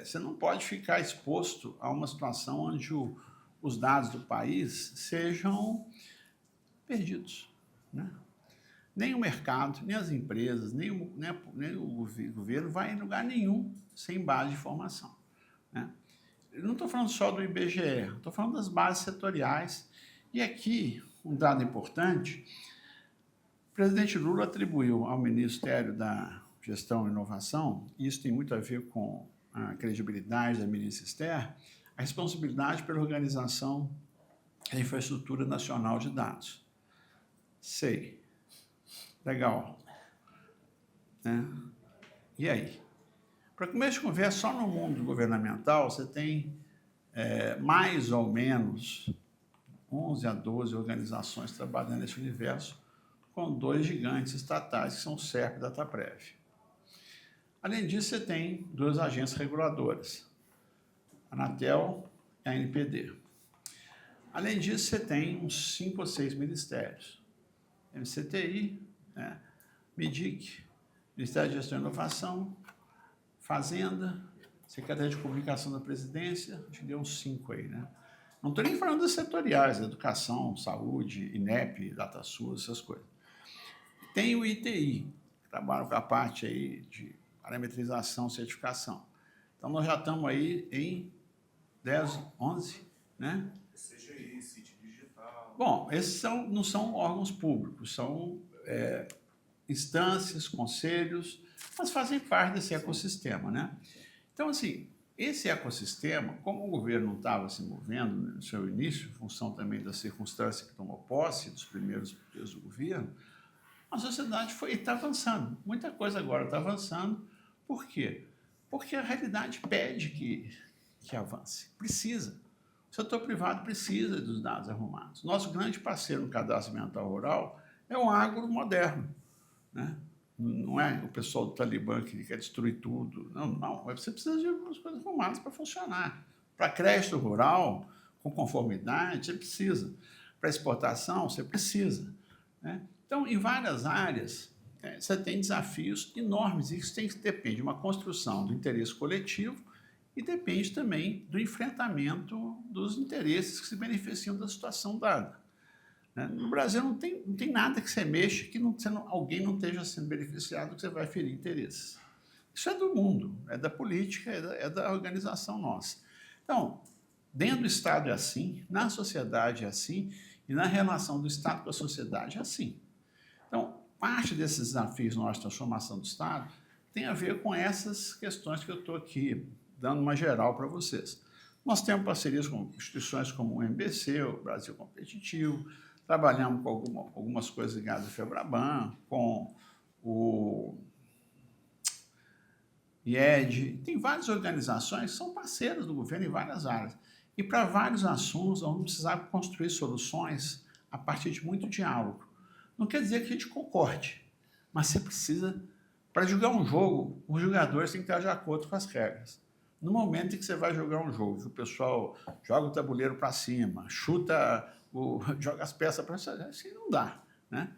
você não pode ficar exposto a uma situação onde os dados do país sejam perdidos, né? Nem o mercado, nem as empresas, nem o governo vai em lugar nenhum sem base de informação, né? Eu não estou falando só do IBGE, estou falando das bases setoriais. E aqui, um dado importante, o presidente Lula atribuiu ao Ministério da Gestão e Inovação, e isso tem muito a ver com a credibilidade da ministra Esther, a responsabilidade pela organização da infraestrutura nacional de dados. Sei. Legal. Né? E aí? Para começo de conversa, só no mundo governamental você tem mais ou menos 11 a 12 organizações trabalhando nesse universo, com 2 gigantes estatais, que são o SERP e a Dataprev. Além disso, você tem 2 agências reguladoras, a Anatel e a ANPD. Além disso, você tem uns 5 ou 6 ministérios, MCTI, né, MIDIC, Ministério de Gestão e Inovação, Fazenda, Secretaria de Comunicação da Presidência, acho que deu uns 5 aí, né? Não estou nem falando das setoriais, educação, saúde, INEP, DataSul, essas coisas. Tem o ITI, que trabalha com a parte aí de parametrização, certificação. Então, nós já estamos aí em 10, 11, né? CGI, CIT Digital. Bom, esses não são órgãos públicos, são instâncias, conselhos, mas fazem parte desse ecossistema, né? Então, assim, esse ecossistema, como o governo não estava se movendo no seu início, em função também da circunstância que tomou posse dos primeiros dias do governo, a sociedade está avançando. Muita coisa agora está avançando. Por quê? Porque a realidade pede que avance. Precisa. O setor privado precisa dos dados arrumados. Nosso grande parceiro no cadastro ambiental rural é o agro moderno, né? Não é o pessoal do Talibã que quer destruir tudo. Não. Você precisa de algumas coisas arrumadas para funcionar. Para crédito rural, com conformidade, você precisa. Para exportação, você precisa, né? Então, em várias áreas, você tem desafios enormes. Isso depende de uma construção do interesse coletivo e depende também do enfrentamento dos interesses que se beneficiam da situação dada. No Brasil não tem nada que você mexa que alguém não esteja sendo beneficiado, que você vai ferir interesses. Isso é do mundo, é da política, é da organização nossa. Então, dentro do Estado é assim, na sociedade é assim, e na relação do Estado com a sociedade é assim. Então, parte desses desafios na nossa transformação do Estado tem a ver com essas questões que eu estou aqui dando uma geral para vocês. Nós temos parcerias com instituições como o MBC, o Brasil Competitivo, trabalhamos com algumas coisas ligadas ao FEBRABAN, com o IED. Tem várias organizações que são parceiras do governo em várias áreas. E para vários assuntos, nós vamos precisar construir soluções a partir de muito diálogo. Não quer dizer que a gente concorde, mas você precisa, para jogar um jogo, os jogadores têm que estar de acordo com as regras. No momento em que você vai jogar um jogo, que o pessoal joga o tabuleiro para cima, joga as peças para cima, assim não dá, né?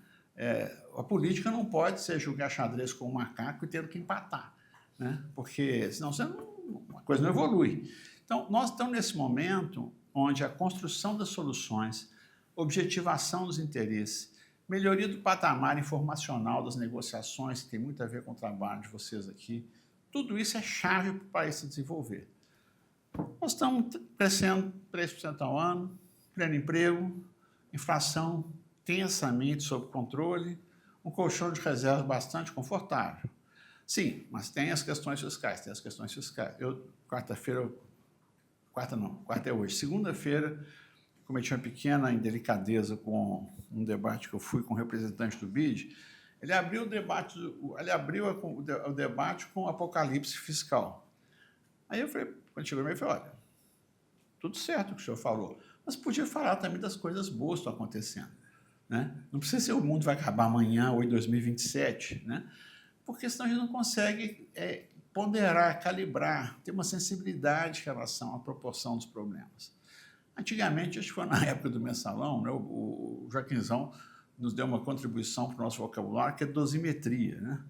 A política não pode ser jogar xadrez com um macaco e tendo que empatar, né? Porque senão a coisa não evolui. Então, nós estamos nesse momento onde a construção das soluções, objetivação dos interesses, melhoria do patamar informacional das negociações, que tem muito a ver com o trabalho de vocês aqui, tudo isso é chave para o país se desenvolver. Nós estamos crescendo 3% ao ano, pleno emprego, inflação tensamente sob controle, um colchão de reservas bastante confortável. Sim, mas tem as questões fiscais, quarta é hoje. Segunda-feira, cometi uma pequena indelicadeza com um debate que eu fui com o representante do BID. Ele abriu o debate com o apocalipse fiscal. Aí eu falei, quando chegou ele falou, olha, tudo certo o que o senhor falou, mas podia falar também das coisas boas que estão acontecendo. né? Não precisa ser o mundo vai acabar amanhã ou em 2027, né? Porque senão a gente não consegue ponderar, calibrar, ter uma sensibilidade em relação à proporção dos problemas. Antigamente, acho que foi na época do mensalão, né, o Joaquinzão nos deu uma contribuição para o nosso vocabulário, que é dosimetria, né?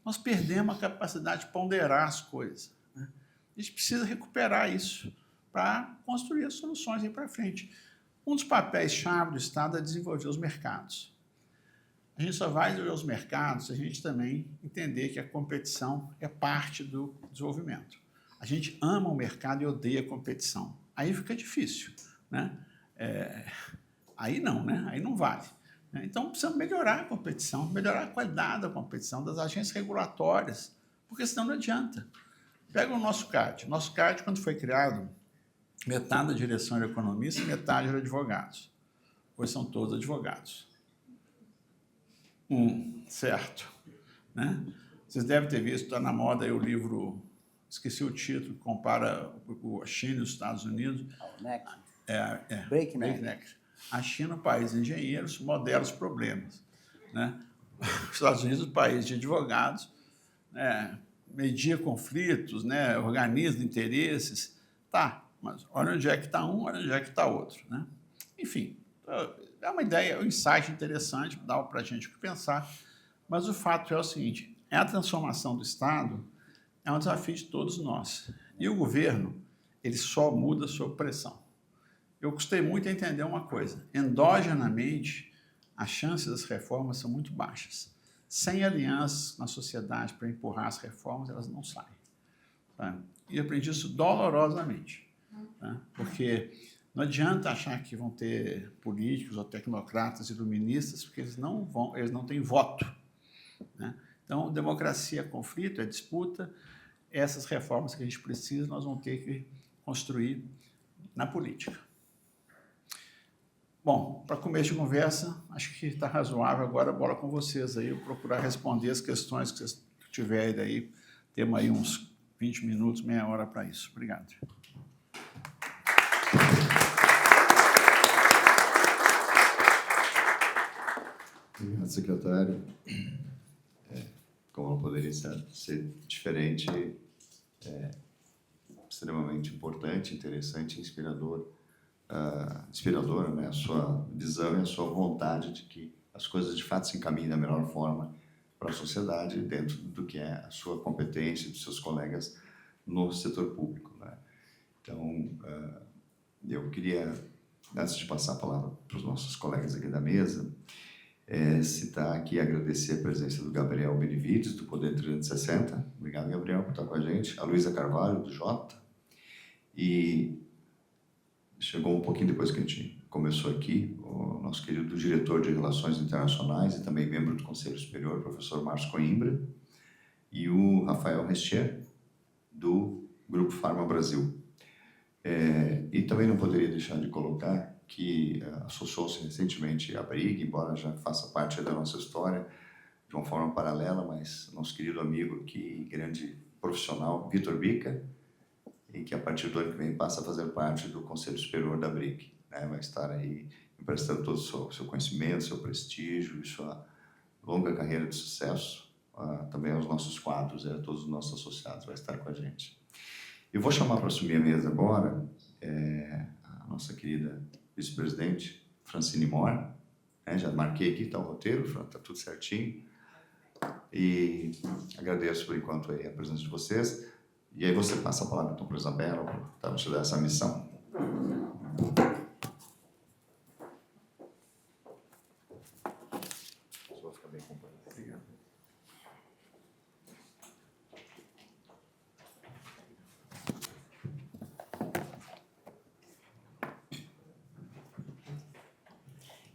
Nós perdemos a capacidade de ponderar as coisas, né? A gente precisa recuperar isso para construir as soluções aí para frente. Um dos papéis-chave do Estado é desenvolver os mercados. A gente só vai desenvolver os mercados se a gente também entender que a competição é parte do desenvolvimento. A gente ama o mercado e odeia a competição. Aí fica difícil, né? Aí não, né? Aí não vale. Então, precisamos melhorar a competição, melhorar a qualidade da competição das agências regulatórias, porque senão não adianta. Pega o nosso CAD. Nosso CAD, quando foi criado, metade da direção era economista e metade era advogados. Hoje são todos advogados. Certo. Né? Vocês devem ter visto, está na moda aí o livro, esqueci o título, que compara a China e os Estados Unidos. Breakneck. A China, o país de engenheiros, modela os problemas, né? Os Estados Unidos, o país de advogados, né? Media conflitos, né? Organiza interesses. Tá, mas olha onde é que está um, olha onde é que está outro, né? Enfim, é uma ideia, um insight interessante, dá para a gente pensar, mas o fato é o seguinte, a transformação do Estado é um desafio de todos nós. E o governo, ele só muda sob pressão. Eu gostei muito de entender uma coisa, endogenamente, as chances das reformas são muito baixas. Sem alianças na sociedade para empurrar as reformas, elas não saem. Tá? E eu aprendi isso dolorosamente. Tá? Porque não adianta achar que vão ter políticos ou tecnocratas iluministas, porque eles não têm voto. Né? Então, democracia é conflito, é disputa. Essas reformas que a gente precisa, nós vamos ter que construir na política. Bom, para começo de conversa, acho que está razoável. Agora a bola com vocês aí, eu procurar responder as questões que vocês tiverem aí. Temos aí uns 20 minutos, meia hora para isso. Obrigado. Obrigado, secretário. Como não poderia ser diferente, extremamente importante, interessante e inspiradora, né? A sua visão e a sua vontade de que as coisas de fato se encaminhem da melhor forma para a sociedade dentro do que é a sua competência e dos seus colegas no setor público, né? Então, eu queria, antes de passar a palavra para os nossos colegas aqui da mesa, citar aqui e agradecer a presença do Gabriel Benevides, do Poder 360. Obrigado, Gabriel, por estar com a gente. A Luísa Carvalho, do Jota. E chegou um pouquinho depois que a gente começou aqui, o nosso querido diretor de Relações Internacionais e também membro do Conselho Superior, professor Márcio Coimbra, e o Rafael Restier, do Grupo Pharma Brasil. E também não poderia deixar de colocar que associou-se recentemente à BRIG, embora já faça parte da nossa história de uma forma paralela, mas nosso querido amigo aqui, grande profissional, Vitor Bica, e que a partir do ano que vem passa a fazer parte do Conselho Superior da BRIG, né? Vai estar aí emprestando todo o seu conhecimento, seu prestígio e sua longa carreira de sucesso, também aos nossos quadros, a todos os nossos associados, vai estar com a gente. Eu vou chamar para assumir a mesa agora a nossa querida vice-presidente, Francine Mora, né? Já marquei aqui, está o roteiro, está tudo certinho, e agradeço por enquanto aí a presença de vocês, e aí você passa a palavra então para a Isabela, para nos dar essa missão. Vou ficar bem acompanhado. Obrigado.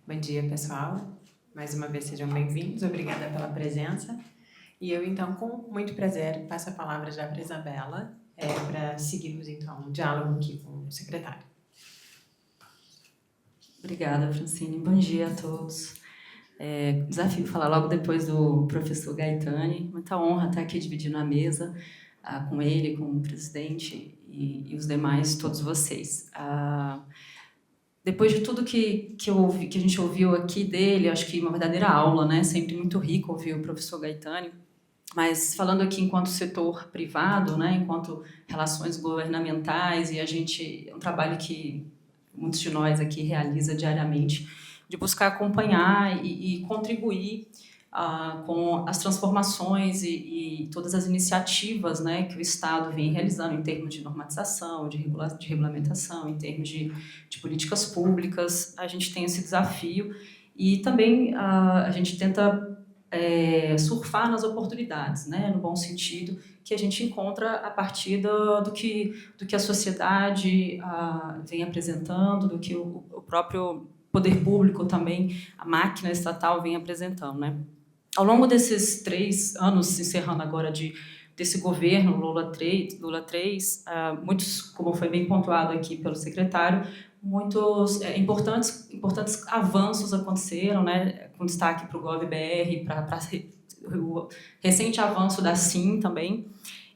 Bom dia, pessoal. Mais uma vez, sejam bem-vindos. Obrigada pela presença. E eu, então, com muito prazer, passo a palavra já para a Isabela, para seguirmos, então, o diálogo aqui com o secretário. Obrigada, Francine. Bom dia a todos. Desafio falar logo depois do professor Gaetani. Muita honra estar aqui dividindo a mesa com ele, com o presidente e os demais, todos vocês. depois de tudo que a gente ouviu aqui dele, acho que uma verdadeira aula, né? Sempre muito rico ouvir o professor Gaetani. Mas falando aqui enquanto setor privado, né? Enquanto relações governamentais, e é um trabalho que muitos de nós aqui realiza diariamente, de buscar acompanhar e contribuir com as transformações e todas as iniciativas, né, que o Estado vem realizando em termos de normatização, de regulamentação, em termos de políticas públicas. A gente tem esse desafio e também a gente tenta surfar nas oportunidades, né, no bom sentido, que a gente encontra a partir do que a sociedade vem apresentando, do que o próprio poder público também, a máquina estatal vem apresentando, né? Ao longo desses 3 anos, encerrando agora desse governo Lula 3, muitos, como foi bem pontuado aqui pelo secretário, muitos importantes avanços aconteceram, né, com destaque para o GovBR, para o recente avanço da SIM também,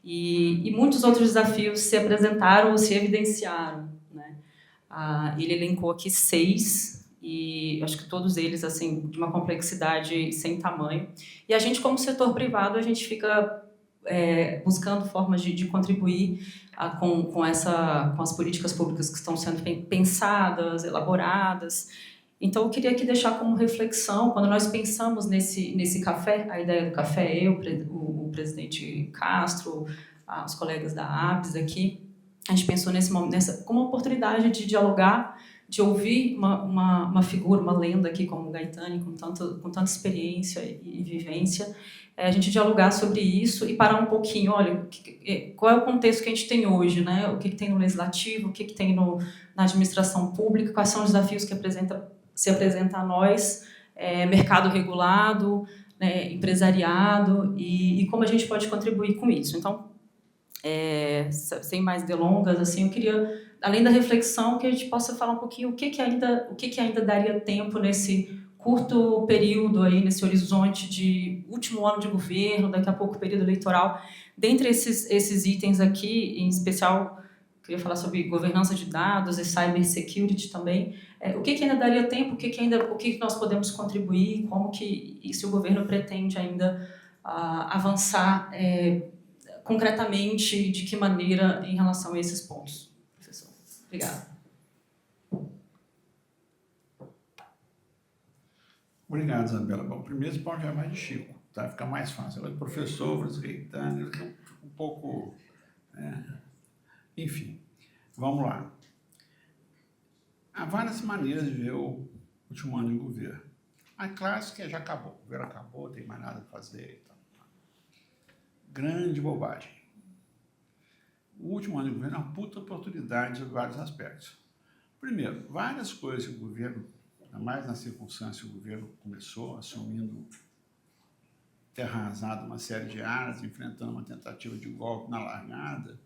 e muitos outros desafios se apresentaram ou se evidenciaram, né? Ele elencou aqui 6, e acho que todos eles assim de uma complexidade sem tamanho. E a gente, como setor privado, a gente fica buscando formas de contribuir com as políticas públicas que estão sendo pensadas, elaboradas. Então, eu queria aqui deixar como reflexão, quando nós pensamos nesse café, a ideia do café, o presidente Castro, os colegas da ABS aqui, a gente pensou como uma oportunidade de dialogar, de ouvir uma figura, uma lenda aqui como o Gaetani, com tanta experiência e vivência, a gente dialogar sobre isso e parar um pouquinho, olha, qual é o contexto que a gente tem hoje, né? O que tem no legislativo, o que tem na administração pública, quais são os desafios que se apresentam a nós, mercado regulado, né, empresariado, e como a gente pode contribuir com isso. Então, sem mais delongas, assim, eu queria, além da reflexão, que a gente possa falar um pouquinho o que ainda daria tempo nesse curto período aí, nesse horizonte de último ano de governo, daqui a pouco período eleitoral. Dentre esses itens aqui, em especial, eu queria falar sobre governança de dados e cybersecurity também. O que ainda daria tempo, o que nós podemos contribuir, se o governo pretende ainda avançar concretamente, de que maneira em relação a esses pontos, professor? Obrigada. Obrigado, Isabela. Bom, primeiro você pode chamar de Chico, tá? Fica mais fácil. Agora, professor, Francisco Gaetani, um pouco... Enfim, vamos lá. Há várias maneiras de ver o último ano de governo. A clássica já acabou. O governo acabou, não tem mais nada para fazer. Então, grande bobagem. O último ano de governo é uma puta oportunidade em vários aspectos. Primeiro, várias coisas que o governo, ainda mais na circunstância que o governo começou, assumindo terra arrasada uma série de áreas, enfrentando uma tentativa de golpe na largada.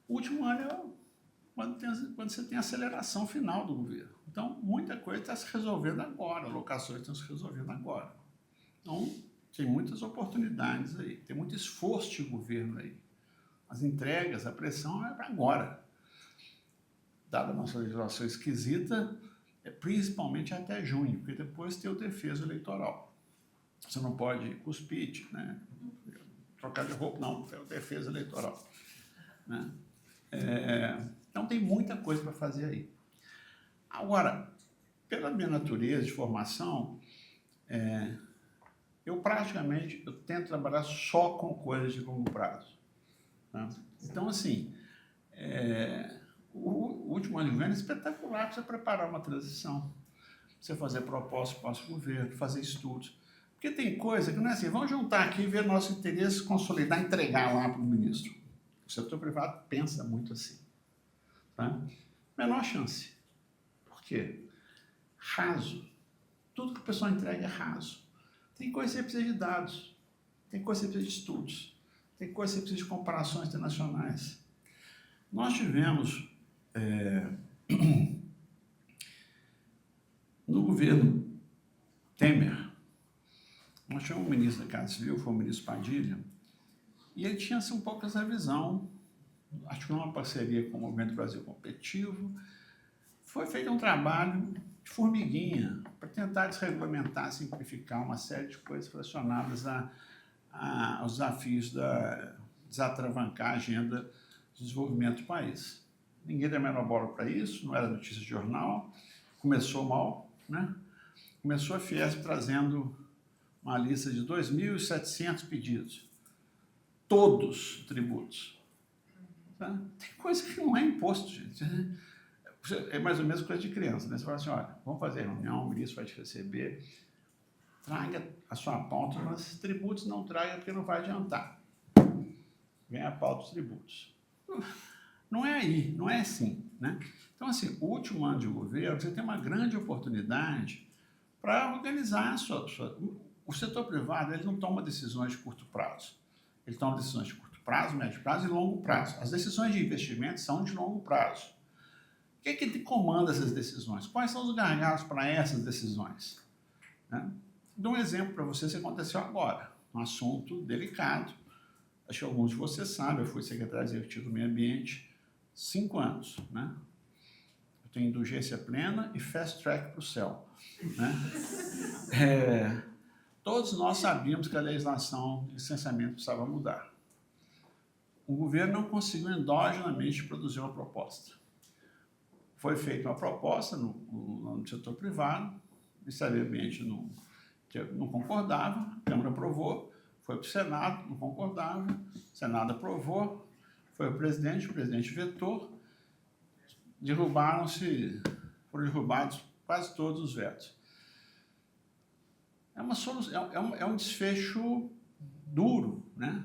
O último ano é quando você tem a aceleração final do governo. Então, muita coisa está se resolvendo agora, alocações estão se resolvendo agora. Então, tem muitas oportunidades aí, tem muito esforço de governo aí. As entregas, a pressão é para agora. Dada a nossa legislação esquisita, principalmente até junho, porque depois tem o defeso eleitoral. Você não pode cuspir, né? Trocar de roupa, não, é o defeso eleitoral. Né? Então tem muita coisa para fazer aí. Agora, pela minha natureza de formação, eu tento trabalhar só com coisas de longo prazo. Tá? Então, assim, o último ano de governo é espetacular para você preparar uma transição, você fazer propostas para o governo, fazer estudos. Porque tem coisa que não é assim, vamos juntar aqui e ver nosso interesse, consolidar, entregar lá para o ministro. O setor privado pensa muito assim. Tá? Menor chance. Por quê? Raso. Tudo que o pessoal entrega é raso. Tem coisa que você precisa de dados, tem coisa que você precisa de estudos, tem coisa que você precisa de comparações internacionais. Nós tivemos, no governo Temer, nós tivemos um ministro da Casa Civil, foi o ministro Padilha, e ele tinha assim, um pouco essa visão, acho que uma parceria com o Movimento Brasil Competitivo, foi feito um trabalho de formiguinha para tentar desregulamentar, simplificar uma série de coisas relacionadas aos desafios da desatravancar a agenda de desenvolvimento do país. Ninguém deu a menor bola para isso, não era notícia de jornal, começou mal, né? Começou a Fiesp trazendo uma lista de 2.700 pedidos, todos tributos. Tá? Tem coisa que não é imposto, gente. É mais ou menos coisa de criança, né? Você fala assim, olha, vamos fazer reunião, o ministro vai te receber, traga a sua pauta, mas tributos não traga porque não vai adiantar. Vem a pauta dos tributos. Não é aí, não é assim, né? Então, assim, o último ano de governo, você tem uma grande oportunidade para organizar o setor privado, ele não toma decisões de curto prazo. Ele toma decisões de curto prazo, médio prazo e longo prazo. As decisões de investimento são de longo prazo. O que é que comanda essas decisões? Quais são os gargalos para essas decisões? Né? Dou um exemplo para vocês que aconteceu agora, um assunto delicado. Acho que alguns de vocês sabem, eu fui secretário executivo do Meio Ambiente 5 anos, né? Eu tenho indulgência plena e fast track para o céu, né? Todos nós sabíamos que a legislação de licenciamento precisava mudar. O governo não conseguiu endogenamente produzir uma proposta. Foi feita uma proposta no setor privado, o Ministério do Ambiente não concordava, a Câmara aprovou, foi para o Senado, não concordava, o Senado aprovou, foi o presidente vetou, foram derrubados quase todos os vetos. É um desfecho duro, né?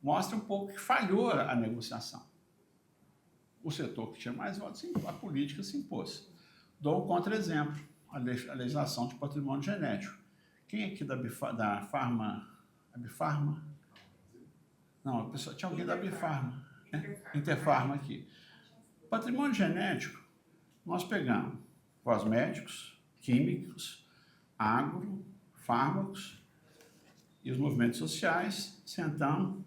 Mostra um pouco que falhou a negociação. O setor que tinha mais votos, a política se impôs. Dou um contra-exemplo, a legislação de patrimônio genético. Quem aqui da Farma... A Bifarma? Não, tinha alguém da Bifarma, né? Interfarma aqui. Patrimônio genético, nós pegamos cosméticos, químicos, agro, fármacos e os movimentos sociais, sentamos,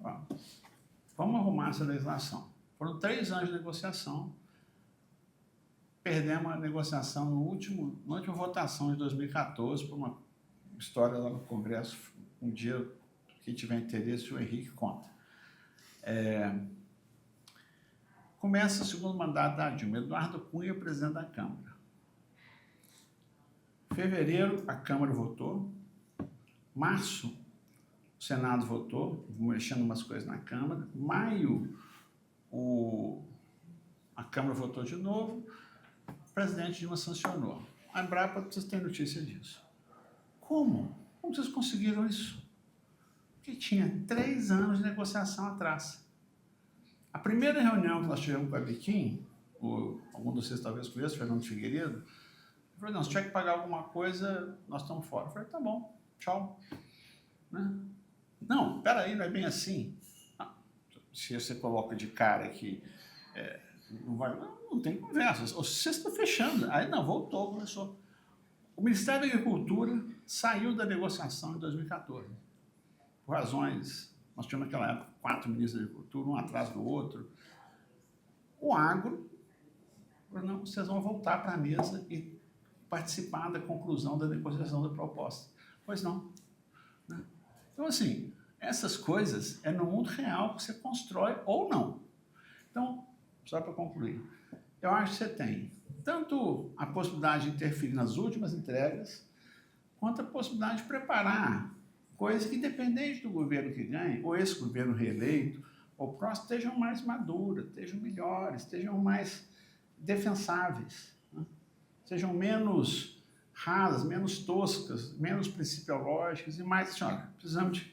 vamos arrumar essa legislação. Foram 3 anos de negociação, perdemos a negociação na última votação de 2014, por uma história lá no Congresso, um dia, quem tiver interesse, o Henrique conta. Começa o segundo mandato da Dilma, Eduardo Cunha, presidente da Câmara. Fevereiro, a Câmara votou. Março, o Senado votou, mexendo umas coisas na Câmara. Maio, a Câmara votou de novo. O presidente Dilma sancionou. A Embrapa, vocês têm notícia disso. Como? Como vocês conseguiram isso? Porque tinha 3 anos de negociação atrás. A primeira reunião que nós tivemos com a Biquim, algum de vocês talvez conheça, Fernando Figueiredo, ele falou, não, se tiver que pagar alguma coisa, nós estamos fora. Eu falei, tá bom, tchau. Né? Não, peraí, não é bem assim. Se você coloca de cara que não tem conversa, vocês estão fechando. Aí não, voltou, começou. O Ministério da Agricultura saiu da negociação em 2014. Por razões, nós tínhamos naquela época 4 ministros da Agricultura, um atrás do outro. O agro, não, vocês vão voltar para a mesa e participar da conclusão da negociação da proposta. Pois não. Né? Então, assim, essas coisas é no mundo real que você constrói ou não. Então, só para concluir, eu acho que você tem tanto a possibilidade de interferir nas últimas entregas, quanto a possibilidade de preparar coisas que, independente do governo que ganhe, ou esse governo reeleito, ou próximo, estejam mais maduras, estejam melhores, estejam mais defensáveis, né? Sejam menos rasas, menos toscas, menos principiológicas e mais, assim, olha, precisamos de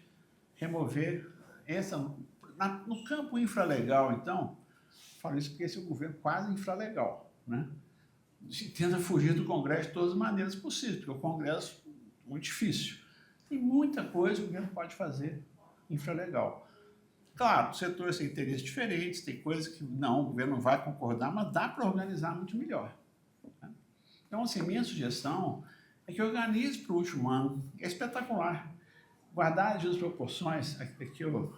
remover essa... No campo infralegal, então, falo isso porque esse é um governo quase infralegal, né? Tenta fugir do Congresso de todas as maneiras possíveis, porque o Congresso é muito difícil. Tem muita coisa que o governo pode fazer infralegal. Claro, setores têm interesses diferentes, tem coisas que não, o governo não vai concordar, mas dá para organizar muito melhor. Né? Então, assim, minha sugestão é que organize para o último ano. É espetacular. Guardar as proporções, aqui eu...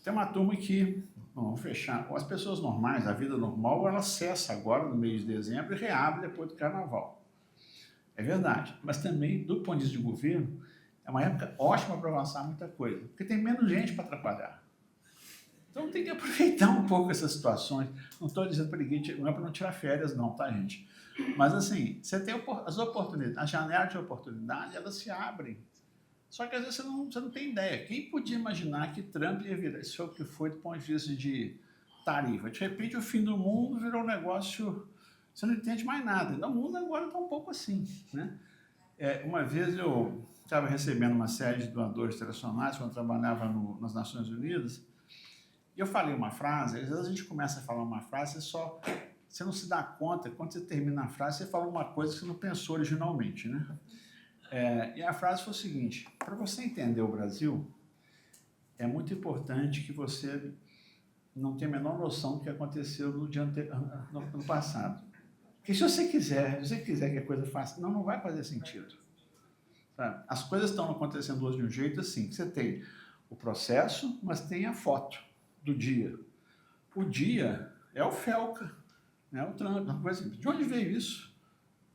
tem uma turma que, vamos fechar, as pessoas normais, a vida normal, ela cessa agora no mês de dezembro e reabre depois do carnaval. É verdade, mas também, do ponto de vista de governo, é uma época ótima para avançar muita coisa, porque tem menos gente para atrapalhar. Então tem que aproveitar um pouco essas situações. Não estou dizendo para ninguém, não é para não tirar férias não, tá, gente? Mas assim, você tem as oportunidades, as janelas de oportunidade, elas se abrem. Só que às vezes você não tem ideia. Quem podia imaginar que Trump ia virar isso o que foi do ponto de vista de tarifa? De repente o fim do mundo virou um negócio, você não entende mais nada. Então, o mundo agora está um pouco assim, né? Uma vez eu estava recebendo uma série de doadores internacionais quando eu trabalhava nas Nações Unidas, e eu falei uma frase, às vezes a gente começa a falar uma frase, você não se dá conta, quando você termina a frase, você fala uma coisa que você não pensou originalmente, né? E a frase foi o seguinte: para você entender o Brasil, é muito importante que você não tenha a menor noção do que aconteceu no passado. Porque se você quiser que a coisa faça, não vai fazer sentido. Sabe? As coisas estão acontecendo hoje de um jeito assim, que você tem o processo, mas tem a foto do dia. O dia é o Felca, né? O Trump, uma coisa assim. De onde veio isso?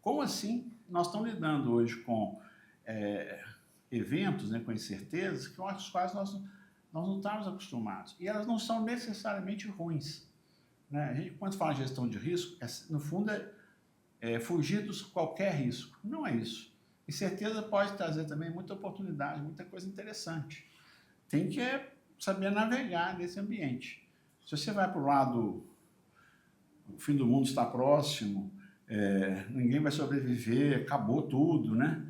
Como assim? Nós estamos lidando hoje com eventos, né, com incertezas, com as quais nós não estamos acostumados. E elas não são necessariamente ruins. Né? A gente, quando fala em gestão de risco, no fundo é fugir de qualquer risco. Não é isso. Incerteza pode trazer também muita oportunidade, muita coisa interessante. Tem que saber navegar nesse ambiente. Se você vai para o lado, o fim do mundo está próximo, ninguém vai sobreviver, acabou tudo, né?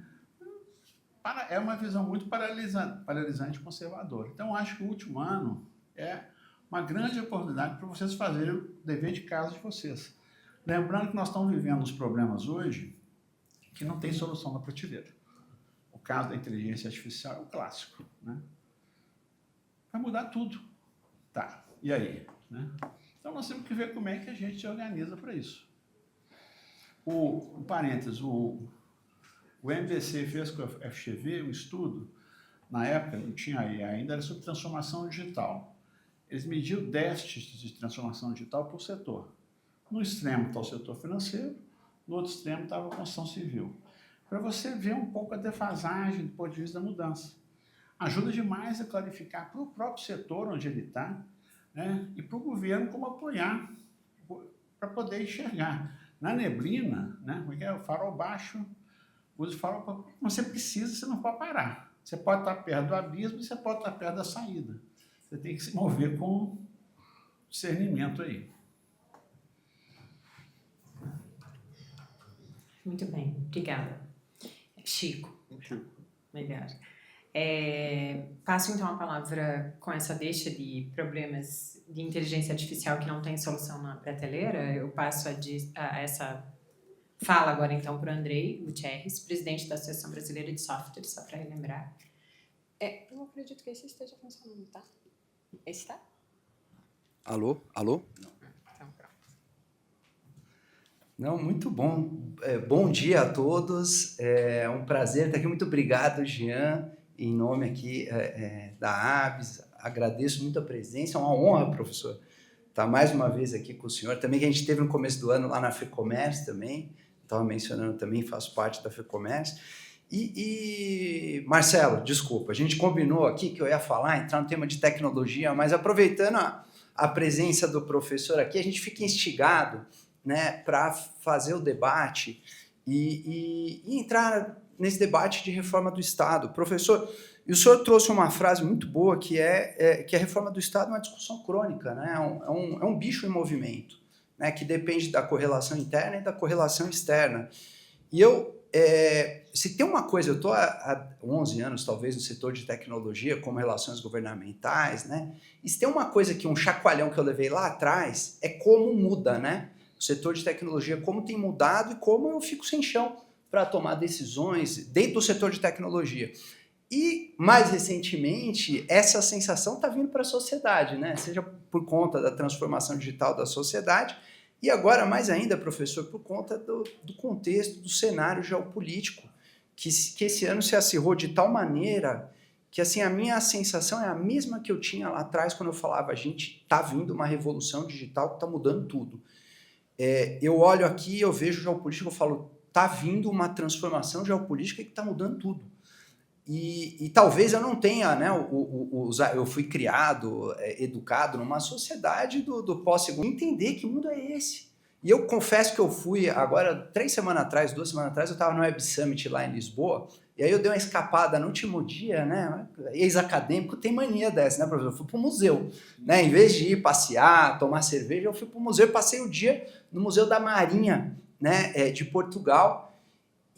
É uma visão muito paralisante e conservadora. Então, acho que o último ano é uma grande oportunidade para vocês fazerem o dever de casa de vocês. Lembrando que nós estamos vivendo uns problemas hoje que não tem solução na prateleira. O caso da inteligência artificial é o clássico, né? Vai mudar tudo. Tá, e aí? Né? Então, nós temos que ver como é que a gente se organiza para isso. O MBC fez com a FGV um estudo, na época não tinha aí ainda, era sobre transformação digital. Eles mediam déficits de transformação digital por setor. No extremo está o setor financeiro, no outro extremo estava a construção civil. Para você ver um pouco a defasagem do ponto de vista da mudança. Ajuda demais a clarificar para o próprio setor onde ele está, né, e para o governo como apoiar, para poder enxergar. Na neblina, né, como é que é? O farol baixo, use farol, você precisa, você não pode parar. Você pode estar perto do abismo e você pode estar perto da saída. Você tem que se mover com discernimento aí. Muito bem, obrigada. Chico. Obrigada. Passo então a palavra com essa deixa de problemas de inteligência artificial que não tem solução na prateleira. Eu passo essa fala agora então para o Andrei Gutierrez, presidente da Associação Brasileira de Software, só para relembrar. Eu acredito que esse esteja funcionando, tá? Esse tá? Alô? Então, pronto. Não, muito bom. Bom dia a todos. É um prazer estar aqui. Muito obrigado, Jean, em nome aqui da ABS. Agradeço muito a presença. É uma honra, professor, estar mais uma vez aqui com o senhor. Também que a gente teve no começo do ano lá na FEComércio também. Estava mencionando também, faço parte da FEComércio. E Marcelo, desculpa, a gente combinou aqui que eu ia entrar no tema de tecnologia, mas aproveitando a presença do professor aqui, a gente fica instigado, né, para fazer o debate e entrar nesse debate de reforma do Estado. Professor, e o senhor trouxe uma frase muito boa que que a reforma do Estado é uma discussão crônica, né? É um bicho em movimento, né, que depende da correlação interna e da correlação externa. E se tem uma coisa, eu estou há 11 anos, talvez, no setor de tecnologia, como relações governamentais, né? E se tem uma coisa que um chacoalhão que eu levei lá atrás, é como muda, né? O setor de tecnologia, como tem mudado e como eu fico sem chão para tomar decisões dentro do setor de tecnologia. E, mais recentemente, essa sensação está vindo para a sociedade, né? Seja por conta da transformação digital da sociedade, e agora, mais ainda, professor, por conta do contexto, do cenário geopolítico, que esse ano se acirrou de tal maneira que assim, a minha sensação é a mesma que eu tinha lá atrás quando eu falava, a gente está vindo uma revolução digital que está mudando tudo. Eu olho aqui, eu vejo geopolítica, eu falo, está vindo uma transformação geopolítica que está mudando tudo. E talvez eu não tenha, né, eu fui criado, educado numa sociedade do pós-segundo, entender que mundo é esse. E eu confesso que eu fui, agora, 2 semanas atrás, eu estava no Web Summit lá em Lisboa, e aí eu dei uma escapada no último dia, né, ex-acadêmico tem mania dessa, né, professor? Eu fui para o museu, né, em vez de ir passear, tomar cerveja, eu fui para o museu e passei o dia no Museu da Marinha, né, de Portugal,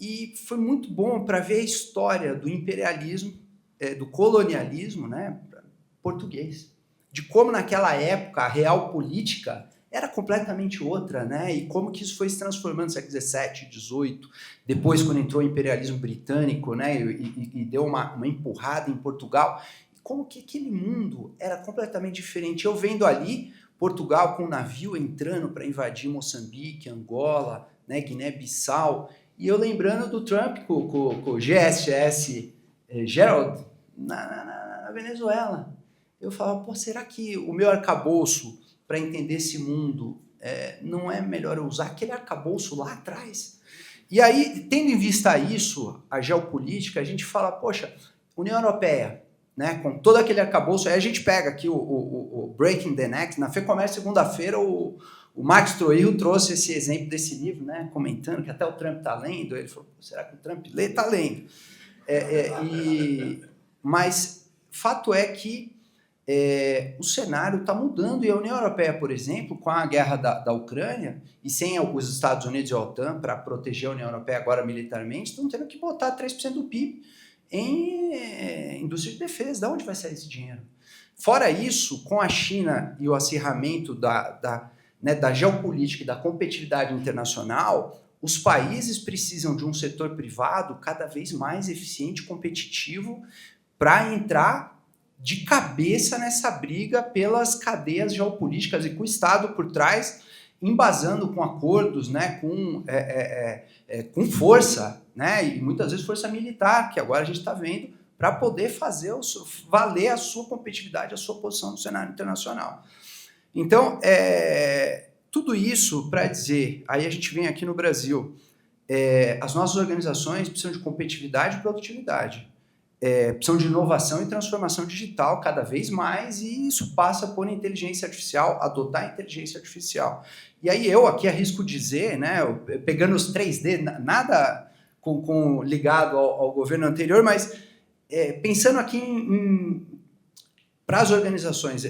e foi muito bom para ver a história do imperialismo, do colonialismo, né, português, de como naquela época a real política era completamente outra, né? E como que isso foi se transformando no século XVII, XVIII, depois quando entrou o imperialismo britânico, né? E deu uma empurrada em Portugal, como que aquele mundo era completamente diferente. Eu vendo ali Portugal com um navio entrando para invadir Moçambique, Angola, né? Guiné-Bissau, e eu lembrando do Trump com o GSS Gerald na Venezuela. Eu falava, pô, será que o meu arcabouço para entender esse mundo, não é melhor eu usar aquele arcabouço lá atrás? E aí, tendo em vista isso, a geopolítica, a gente fala, poxa, União Europeia, né, com todo aquele arcabouço, aí a gente pega aqui o Breaking the Next, na FEComércio, segunda-feira, o Max Troillo trouxe esse exemplo desse livro, né, comentando que até o Trump está lendo, ele falou, será que o Trump lê? Está lendo. Mas fato é que o cenário está mudando, e a União Europeia, por exemplo, com a guerra da Ucrânia, e sem os Estados Unidos e a OTAN para proteger a União Europeia agora militarmente, estão tendo que botar 3% do PIB em indústria de defesa. De onde vai sair esse dinheiro? Fora isso, com a China e o acirramento da geopolítica e da competitividade internacional, os países precisam de um setor privado cada vez mais eficiente e competitivo para entrar de cabeça nessa briga pelas cadeias geopolíticas e com o Estado por trás, embasando com acordos, né, com força, né, e muitas vezes força militar, que agora a gente está vendo, para poder fazer valer a sua competitividade, a sua posição no cenário internacional. Então, tudo isso para dizer, aí a gente vem aqui no Brasil, as nossas organizações precisam de competitividade e produtividade. Precisam de inovação e transformação digital cada vez mais, e isso passa por inteligência artificial, adotar a inteligência artificial. E aí eu aqui arrisco dizer, né, pegando os 3D, nada ligado ao governo anterior, mas pensando aqui para as organizações,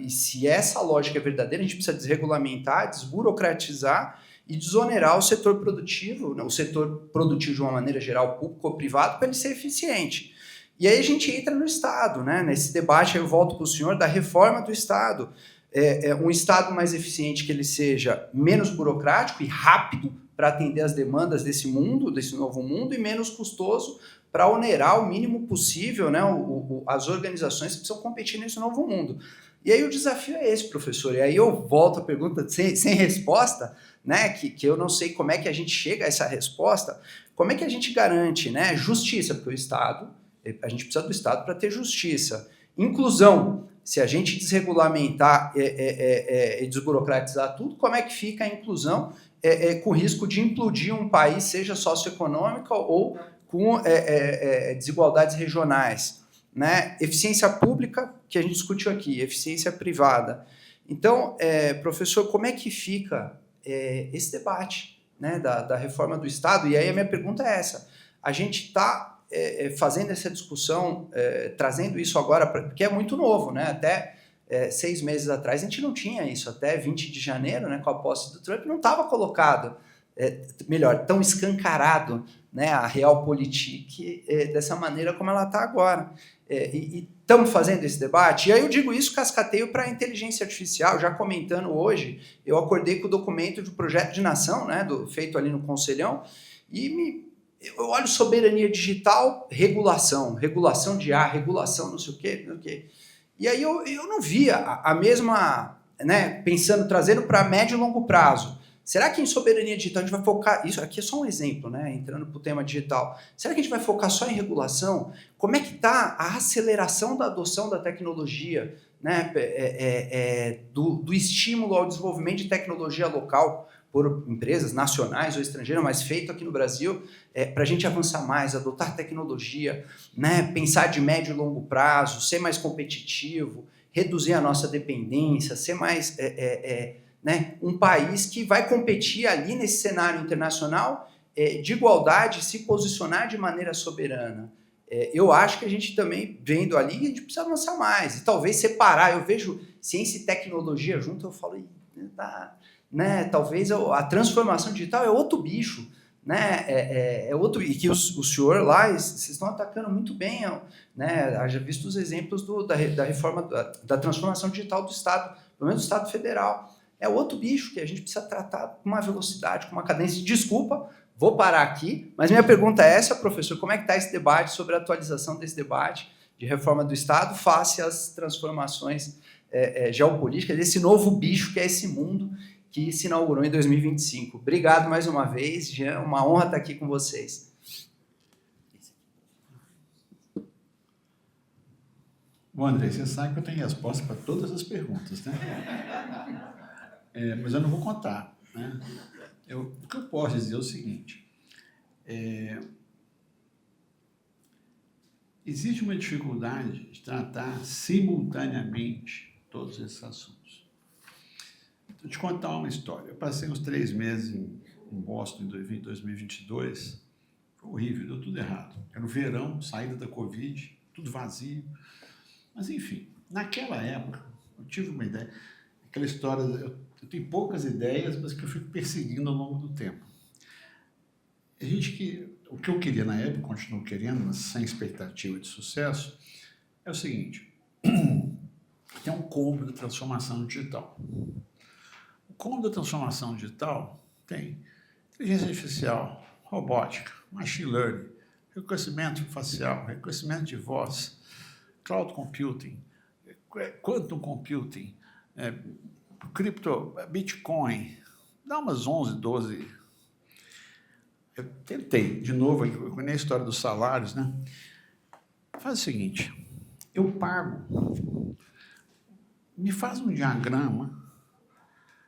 se essa lógica é verdadeira, a gente precisa desregulamentar, desburocratizar e desonerar o setor produtivo, né, o setor produtivo de uma maneira geral, público ou privado, para ele ser eficiente. E aí a gente entra no Estado, né, nesse debate, aí eu volto para o senhor, da reforma do Estado. Um Estado mais eficiente, que ele seja menos burocrático e rápido para atender as demandas desse mundo, desse novo mundo, e menos custoso para onerar o mínimo possível, né, as organizações que precisam competir nesse novo mundo. E aí o desafio é esse, professor. E aí eu volto à pergunta sem resposta, né, que eu não sei como é que a gente chega a essa resposta. Como é que a gente garante, né, justiça? Porque o Estado, a gente precisa do Estado para ter justiça. Inclusão. Se a gente desregulamentar e desburocratizar tudo, como é que fica a inclusão com risco de implodir um país, seja socioeconômica ou com desigualdades regionais? Né? Eficiência pública, que a gente discutiu aqui, eficiência privada. Então, professor, como é que fica esse debate, né, da reforma do Estado? E aí a minha pergunta é essa. A gente está fazendo essa discussão, trazendo isso agora, porque é muito novo, né? Até 6 meses atrás a gente não tinha isso, até 20 de janeiro, né, com a posse do Trump, não estava colocado, tão escancarado, né, a realpolitik dessa maneira como ela está agora. E estamos fazendo esse debate, e aí eu digo isso, cascateio para a inteligência artificial, já comentando hoje, eu acordei com o documento do projeto de nação, né, feito ali no Conselhão, e eu olho soberania digital, regulação de ar, regulação não sei o quê. E aí eu não via a mesma, né, trazendo para médio e longo prazo, Será que em soberania digital a gente vai focar... Isso aqui é só um exemplo, né? Entrando para o tema digital. Será que a gente vai focar só em regulação? Como é que está a aceleração da adoção da tecnologia, né? Do estímulo ao desenvolvimento de tecnologia local por empresas nacionais ou estrangeiras, mas feito aqui no Brasil, para a gente avançar mais, adotar tecnologia, né? Pensar de médio e longo prazo, ser mais competitivo, reduzir a nossa dependência, ser mais... né, um país que vai competir ali nesse cenário internacional de igualdade, se posicionar de maneira soberana. Eu acho que a gente também, vendo ali, a gente precisa avançar mais. E talvez separar, eu vejo ciência e tecnologia junto, eu falo, né, talvez a transformação digital é outro bicho, né, outro, e que o senhor lá, vocês estão atacando muito bem, né, haja visto os exemplos da reforma, da transformação digital do Estado, pelo menos do Estado Federal. É outro bicho que a gente precisa tratar com uma velocidade, com uma cadência. Desculpa, vou parar aqui, mas minha pergunta é essa, professor, como é que está esse debate sobre a atualização desse debate de reforma do Estado face às transformações geopolíticas, desse novo bicho que é esse mundo que se inaugurou em 2025. Obrigado mais uma vez, Jean, uma honra estar aqui com vocês. Bom, André, você sabe que eu tenho resposta para todas as perguntas, né? Mas eu não vou contar, né? O que eu posso dizer é o seguinte, existe uma dificuldade de tratar simultaneamente todos esses assuntos. Vou te contar uma história. Eu passei uns 3 meses em Boston em 2022, foi horrível, deu tudo errado. Era o verão, saída da Covid, tudo vazio. Mas, enfim, naquela época, eu tive uma ideia, aquela história, eu tenho poucas ideias, mas que eu fico perseguindo ao longo do tempo. O que eu queria na época, continuo querendo, mas sem expectativa de sucesso, é o seguinte, tem um combo da transformação digital. O combo da transformação digital tem inteligência artificial, robótica, machine learning, reconhecimento facial, reconhecimento de voz, cloud computing, quantum computing, cripto, Bitcoin, dá umas 11, 12. Eu tentei, de novo, eu conheço a história dos salários, né? Faz o seguinte, eu pago, me faz um diagrama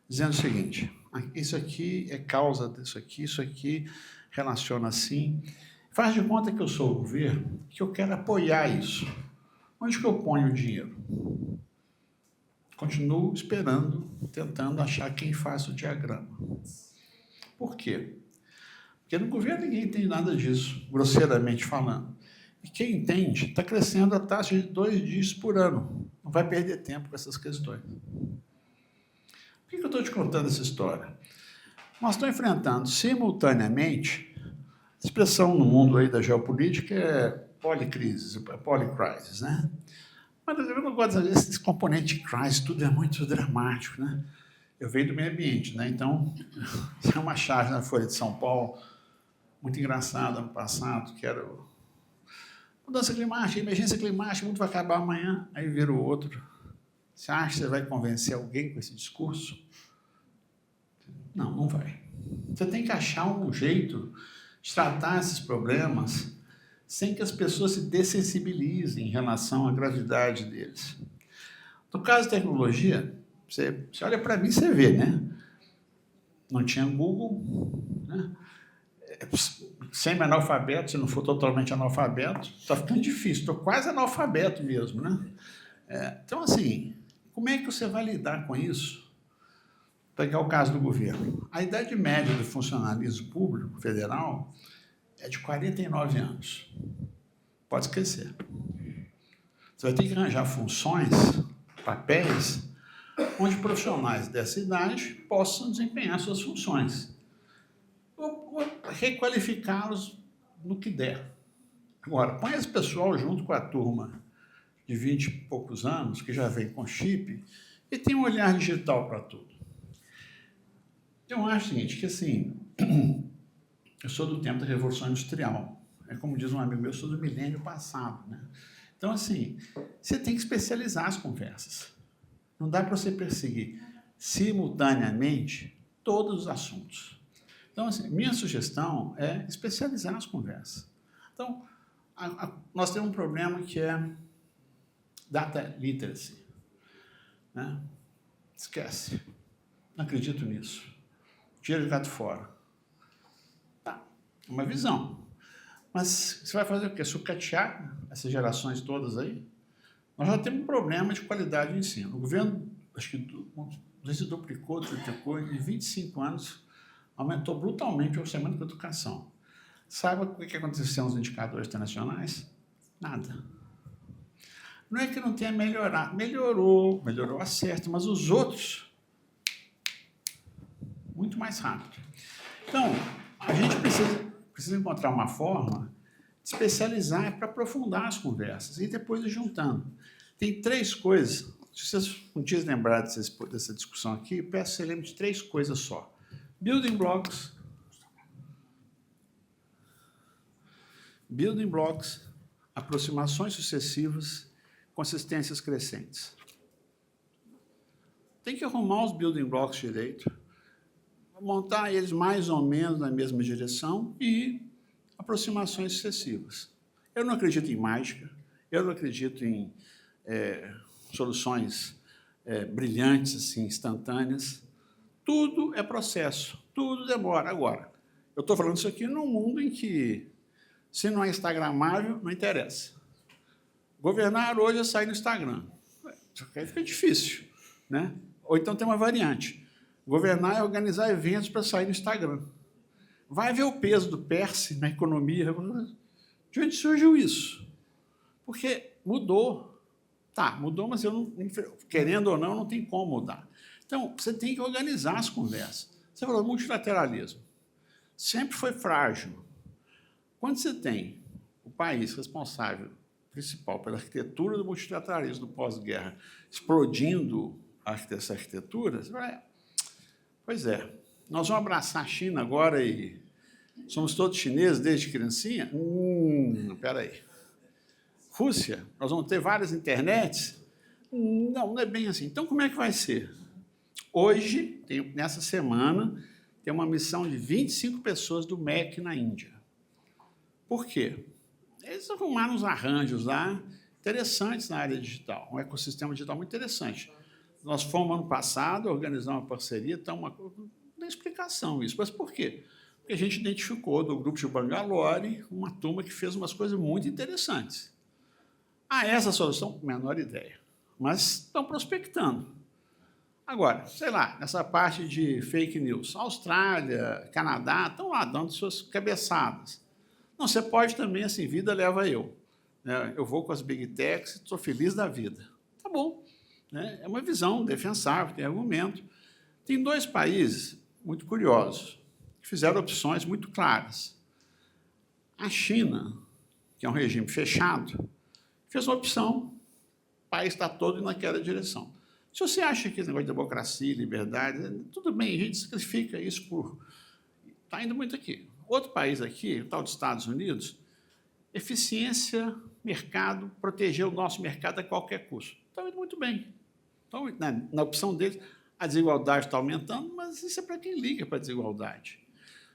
dizendo o seguinte, isso aqui é causa disso aqui, isso aqui relaciona assim, faz de conta que eu sou o governo, que eu quero apoiar isso. Onde que eu ponho o dinheiro? Continuo esperando, tentando achar quem faz o diagrama. Por quê? Porque no governo ninguém entende nada disso, grosseiramente falando. E quem entende está crescendo a taxa de 2 dígitos por ano. Não vai perder tempo com essas questões. Por que eu estou te contando essa história? Nós estamos enfrentando simultaneamente, a expressão no mundo aí da geopolítica é policrises, policrisis, né? Mas eu não gosto desse componente de crisis, tudo é muito dramático, né? Eu venho do meio ambiente, né? Então, tem uma charge na Folha de São Paulo, muito engraçada ano passado, que era mudança climática, emergência climática, o mundo vai acabar amanhã, aí vira o outro. Você acha que você vai convencer alguém com esse discurso? Não, não vai. Você tem que achar um jeito de tratar esses problemas sem que as pessoas se dessensibilizem em relação à gravidade deles. No caso da tecnologia, você olha para mim e você vê, né? Não tinha Google, né? Semi-analfabeto, se não for totalmente analfabeto, está ficando difícil, estou quase analfabeto mesmo, né? Então, assim, como é que você vai lidar com isso? Vou pegar o caso do governo. A idade média do funcionalismo público federal é de 49 anos. Pode esquecer. Você vai ter que arranjar funções, papéis, onde profissionais dessa idade possam desempenhar suas funções. Ou requalificá-los no que der. Agora, põe esse pessoal junto com a turma de 20 e poucos anos, que já vem com chip, e tem um olhar digital para tudo. Eu acho o seguinte, que assim, eu sou do tempo da Revolução Industrial. É como diz um amigo meu, eu sou do milênio passado, né? Então, assim, você tem que especializar as conversas. Não dá para você perseguir simultaneamente todos os assuntos. Então, assim, minha sugestão é especializar as conversas. Então, nós temos um problema que é data literacy. Né? Esquece. Não acredito nisso. Tira de gato fora. Tá, uma visão. Mas você vai fazer o quê? Sucatear essas gerações todas aí? Nós já temos um problema de qualidade de ensino. O governo, acho que, não sei se triplicou, em 25 anos, aumentou brutalmente o orçamento da educação. Sabe o que aconteceu nos indicadores internacionais? Nada. Não é que não tenha melhorado. Melhorou acerto, mas os outros, muito mais rápido. Então, a gente precisa encontrar uma forma de especializar para aprofundar as conversas e depois ir juntando. Tem 3 coisas. Se vocês um dia lembrarem dessa discussão aqui, eu peço que você lembre de 3 coisas só. Building blocks, aproximações sucessivas, consistências crescentes. Tem que arrumar os building blocks direito, montar eles mais ou menos na mesma direção e aproximações sucessivas. Eu não acredito em mágica, eu não acredito em soluções brilhantes, assim, instantâneas. Tudo é processo, tudo demora. Agora, eu estou falando isso aqui num mundo em que, se não é instagramável, não interessa. Governar hoje é sair no Instagram. Isso aí fica difícil, né? Ou então tem uma variante. Governar é organizar eventos para sair no Instagram. Vai ver o peso do PERSE na economia. De onde surgiu isso? Porque mudou. Tá, mudou, mas eu não, querendo ou não tem como mudar. Então, você tem que organizar as conversas. Você falou multilateralismo. Sempre foi frágil. Quando você tem o país responsável, principal, pela arquitetura do multilateralismo do pós-guerra, explodindo essa arquitetura, você vai... Pois é, nós vamos abraçar a China agora e somos todos chineses desde criancinha? Espera aí. Rússia, nós vamos ter várias internets? Não é bem assim. Então, como é que vai ser? Hoje, nessa semana, tem uma missão de 25 pessoas do MEC na Índia. Por quê? Eles arrumaram uns arranjos lá interessantes na área digital, um ecossistema digital muito interessante. Nós fomos, ano passado, organizar uma parceria, então, não tem explicação isso. Mas por quê? Porque a gente identificou do grupo de Bangalore uma turma que fez umas coisas muito interessantes. Essa solução, menor ideia, mas estão prospectando. Agora, sei lá, nessa parte de fake news, Austrália, Canadá, estão lá dando suas cabeçadas. Não, você pode também, assim, vida leva eu. Eu vou com as big techs e estou feliz da vida. Tá bom. É uma visão defensável, tem argumento. Tem 2 países muito curiosos, que fizeram opções muito claras. A China, que é um regime fechado, fez uma opção, o país está todo naquela direção. Se você acha que esse negócio de democracia, liberdade, tudo bem, a gente sacrifica isso por... Está indo muito aqui. Outro país aqui, o tal dos Estados Unidos, eficiência, mercado, proteger o nosso mercado a qualquer custo. Está indo muito bem. Então, na opção deles, a desigualdade está aumentando, mas isso é para quem liga para a desigualdade.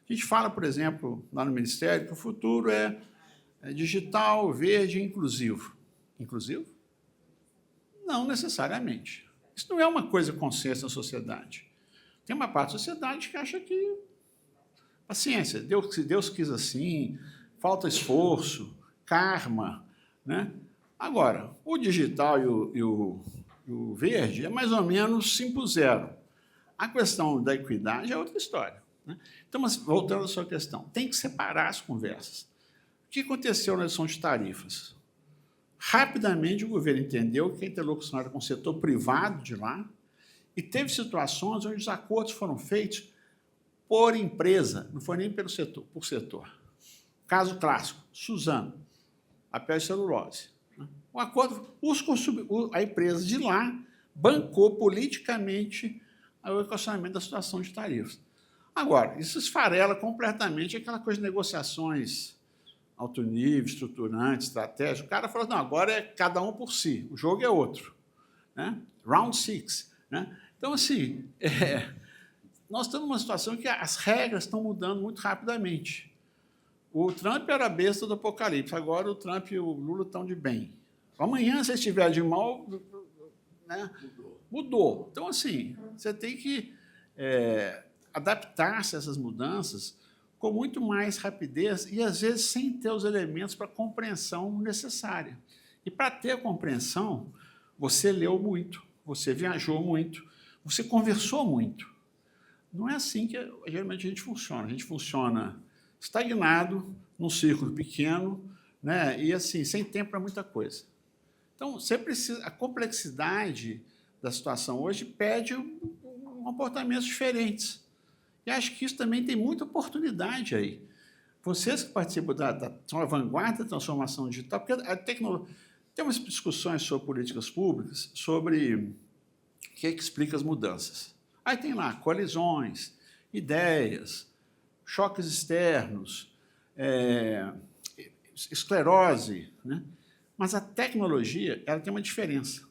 A gente fala, por exemplo, lá no Ministério, que o futuro é digital, verde e inclusivo. Inclusivo? Não necessariamente. Isso não é uma coisa consenso na sociedade. Tem uma parte da sociedade que acha que paciência, se Deus quis assim, falta esforço, karma, né? Agora, o digital e o verde é mais ou menos 5-0. A questão da equidade é outra história, né? Então, mas, voltando à sua questão, tem que separar as conversas. O que aconteceu na eleição de tarifas? Rapidamente, o governo entendeu que a interlocução era com o setor privado de lá e teve situações onde os acordos foram feitos por empresa, não foi nem pelo setor, por setor. Caso clássico, Suzano, papel e celulose. O acordo, a empresa de lá bancou politicamente o equacionamento da situação de tarifas. Agora, isso esfarela completamente aquela coisa de negociações alto nível, estruturante, estratégico. O cara falou, não, agora é cada um por si, o jogo é outro. Né? Round 6. Né? Então, assim, nós estamos numa situação que as regras estão mudando muito rapidamente. O Trump era a besta do apocalipse, agora o Trump e o Lula estão de bem. Amanhã, se estiver de mal, né, mudou. Então, assim, você tem que adaptar-se a essas mudanças com muito mais rapidez e, às vezes, sem ter os elementos para a compreensão necessária. E, para ter a compreensão, você leu muito, você viajou muito, você conversou muito. Não é assim que, geralmente, a gente funciona. A gente funciona estagnado, num círculo pequeno, né, e, assim, sem tempo para muita coisa. Então, você precisa, a complexidade da situação hoje pede comportamentos diferentes. E acho que isso também tem muita oportunidade aí. Vocês que participam são a vanguarda da transformação digital, porque a tecnologia... Tem umas discussões sobre políticas públicas, sobre o que explica as mudanças. Aí tem lá coalizões, ideias, choques externos, esclerose, né? Mas a tecnologia, ela tem uma diferença.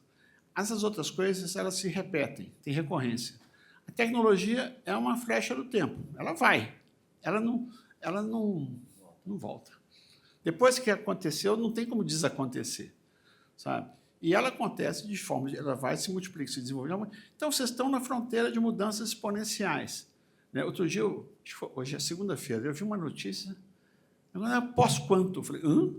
Essas outras coisas, elas se repetem, tem recorrência. A tecnologia é uma flecha do tempo, ela vai, ela não volta. Depois que aconteceu, não tem como desacontecer, sabe? E ela acontece de forma, ela vai se multiplicar, se desenvolver. Então, vocês estão na fronteira de mudanças exponenciais, né? Outro dia, hoje é segunda-feira, eu vi uma notícia, pós-quanto? Eu falei, hã?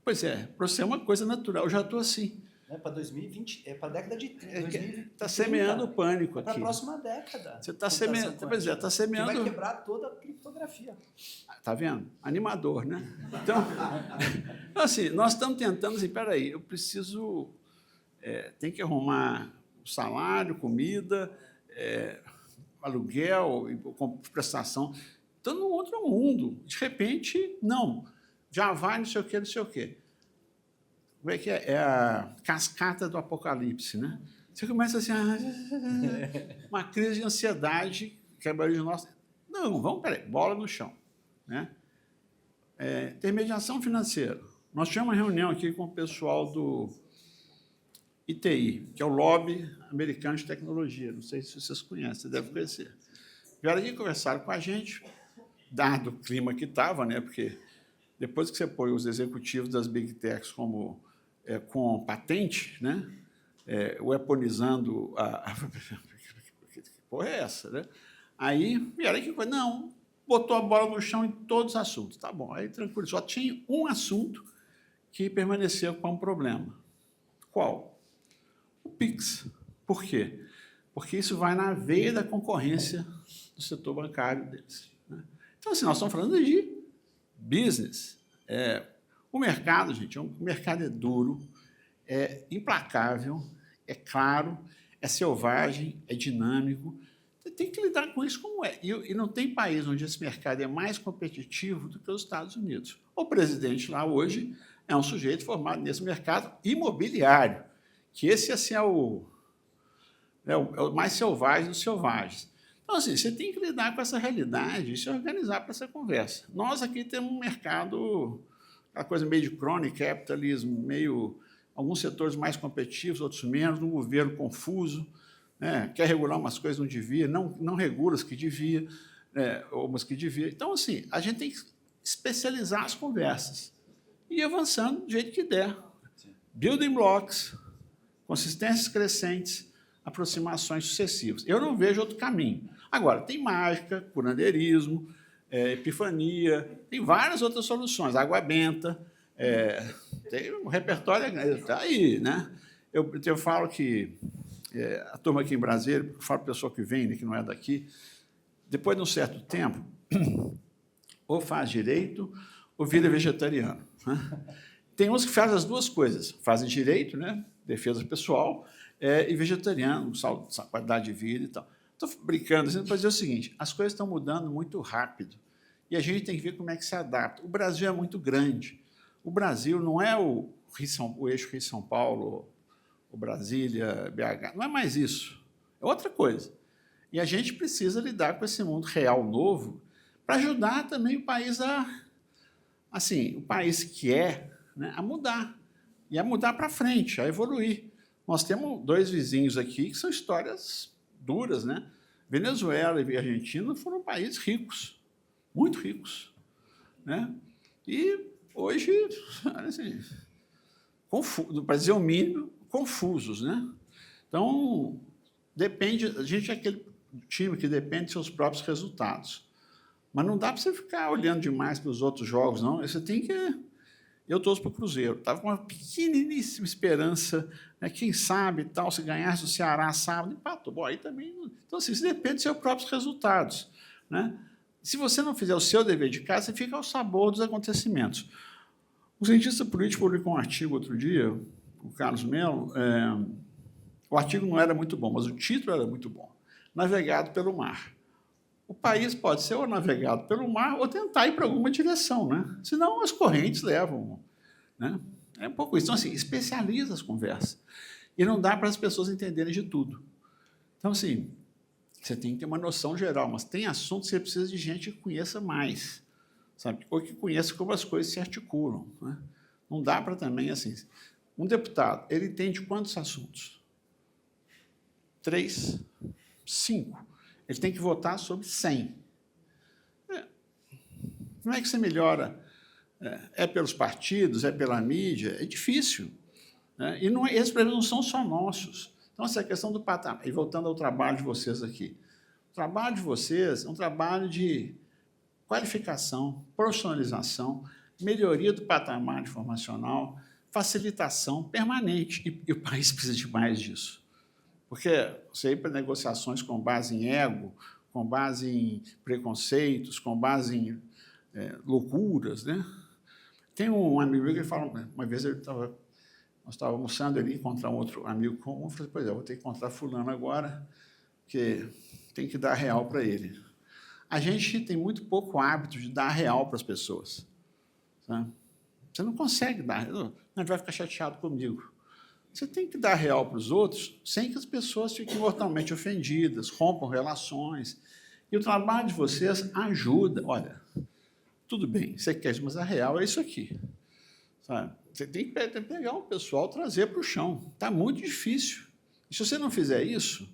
Pois é, para você é uma coisa natural, eu já estou assim. É para 2020, é para a década de 2030. Está semeando o pânico aqui. É para a próxima década. Você está semeando, pois é, está semeando. Que vai quebrar toda a criptografia. Está vendo? Animador, né? Então, assim, nós estamos tentando, assim, peraí, eu preciso, tem que arrumar salário, comida, aluguel, prestação. Estamos num outro mundo. De repente, não. Já vai, não sei o quê, não sei o quê. Como é que é? É a cascata do apocalipse, né? Você começa assim, uma crise de ansiedade, que é a maioria de nós. Não, vamos, peraí, bola no chão, né? Intermediação financeira. Nós tivemos uma reunião aqui com o pessoal do ITI, que é o Lobby Americano de Tecnologia. Não sei se vocês conhecem, você deve conhecer. Vieram aqui e conversaram com a gente, dado o clima que estava, né? Porque depois que você põe os executivos das Big Techs como com patente, né? Weaponizando que porra é essa, né? Aí vieram aqui e não, botou a bola no chão em todos os assuntos. Tá bom, aí tranquilo. Só tinha um assunto que permaneceu como problema. Qual? O PIX. Por quê? Porque isso vai na veia da concorrência do setor bancário deles, né? Então, assim, nós estamos falando de business. O mercado, gente, o mercado é duro, é implacável, é claro, é selvagem, é dinâmico. Você tem que lidar com isso como é. E não tem país onde esse mercado é mais competitivo do que os Estados Unidos. O presidente lá hoje é um sujeito formado nesse mercado imobiliário, que esse assim, é o mais selvagem dos selvagens. Então, assim, você tem que lidar com essa realidade e se organizar para essa conversa. Nós aqui temos um mercado, aquela coisa meio de crony capitalism, meio alguns setores mais competitivos, outros menos, um governo confuso, né? Quer regular umas coisas que não devia, não regula as que devia, ou umas que devia. Então, assim, a gente tem que especializar as conversas e ir avançando do jeito que der. Building blocks, consistências crescentes, aproximações sucessivas. Eu não vejo outro caminho. Agora, tem mágica, curandeirismo, epifania, tem várias outras soluções, água benta, tem um repertório está aí, né? Eu falo que a turma aqui em Brasília, eu falo para a pessoa que vem, né, que não é daqui, depois de um certo tempo, ou faz direito ou vira vegetariano, né? Tem uns que fazem as duas coisas, fazem direito, né, defesa pessoal, e vegetariano, qualidade de vida e tal. Estou brincando, assim, para dizer o seguinte, as coisas estão mudando muito rápido e a gente tem que ver como é que se adapta. O Brasil é muito grande. O Brasil não é o eixo Rio-São Paulo, o Brasília, BH, não é mais isso. É outra coisa. E a gente precisa lidar com esse mundo real novo para ajudar também o país o país que né, a mudar. E a mudar para frente, a evoluir. Nós temos 2 vizinhos aqui que são histórias duras, né? Venezuela e Argentina foram países ricos, muito ricos, né? E hoje, assim, para dizer o mínimo, confusos, né? Então, depende, a gente é aquele time que depende dos seus próprios resultados. Mas não dá para você ficar olhando demais para os outros jogos, não. Você tem que... Eu torço para o Cruzeiro. Estava com uma pequeniníssima esperança, né? Quem sabe, tal, se ganhasse o Ceará sábado, empatou. Bom, aí também... Então, assim, isso depende dos seus próprios resultados, né? Se você não fizer o seu dever de casa, você fica ao sabor dos acontecimentos. O cientista político publicou um artigo outro dia, o Carlos Melo. O artigo não era muito bom, mas o título era muito bom. Navegado pelo mar. O país pode ser ou navegado pelo mar ou tentar ir para alguma direção, né? Senão as correntes levam, né? É um pouco isso. Então, assim, especializa as conversas. E não dá para as pessoas entenderem de tudo. Então, assim, você tem que ter uma noção geral, mas tem assuntos que você precisa de gente que conheça mais, sabe? Ou que conheça como as coisas se articulam, né? Não dá para também, assim... Um deputado, ele entende quantos assuntos? 3, 5. Ele tem que votar sobre 100. Como é que você melhora? É pelos partidos? É pela mídia? É difícil, né? E não, esses problemas não são só nossos. Então, essa questão do patamar... E voltando ao trabalho de vocês aqui. O trabalho de vocês é um trabalho de qualificação, profissionalização, melhoria do patamar informacional, facilitação permanente. E o país precisa de mais disso. Porque você ir para negociações com base em ego, com base em preconceitos, com base em loucuras, né? Tem um amigo que fala, uma vez nós estávamos almoçando, ele ia encontrar um outro amigo comum, eu falei, pois é, vou ter que encontrar fulano agora, porque tem que dar real para ele. A gente tem muito pouco hábito de dar real para as pessoas, sabe? Você não consegue dar, não vai ficar chateado comigo. Você tem que dar real para os outros sem que as pessoas fiquem mortalmente ofendidas, rompam relações. E o trabalho de vocês ajuda. Olha, tudo bem, você quer isso, mas a real é isso aqui. Sabe? Você tem que pegar um pessoal e trazer para o chão. Está muito difícil. E se você não fizer isso,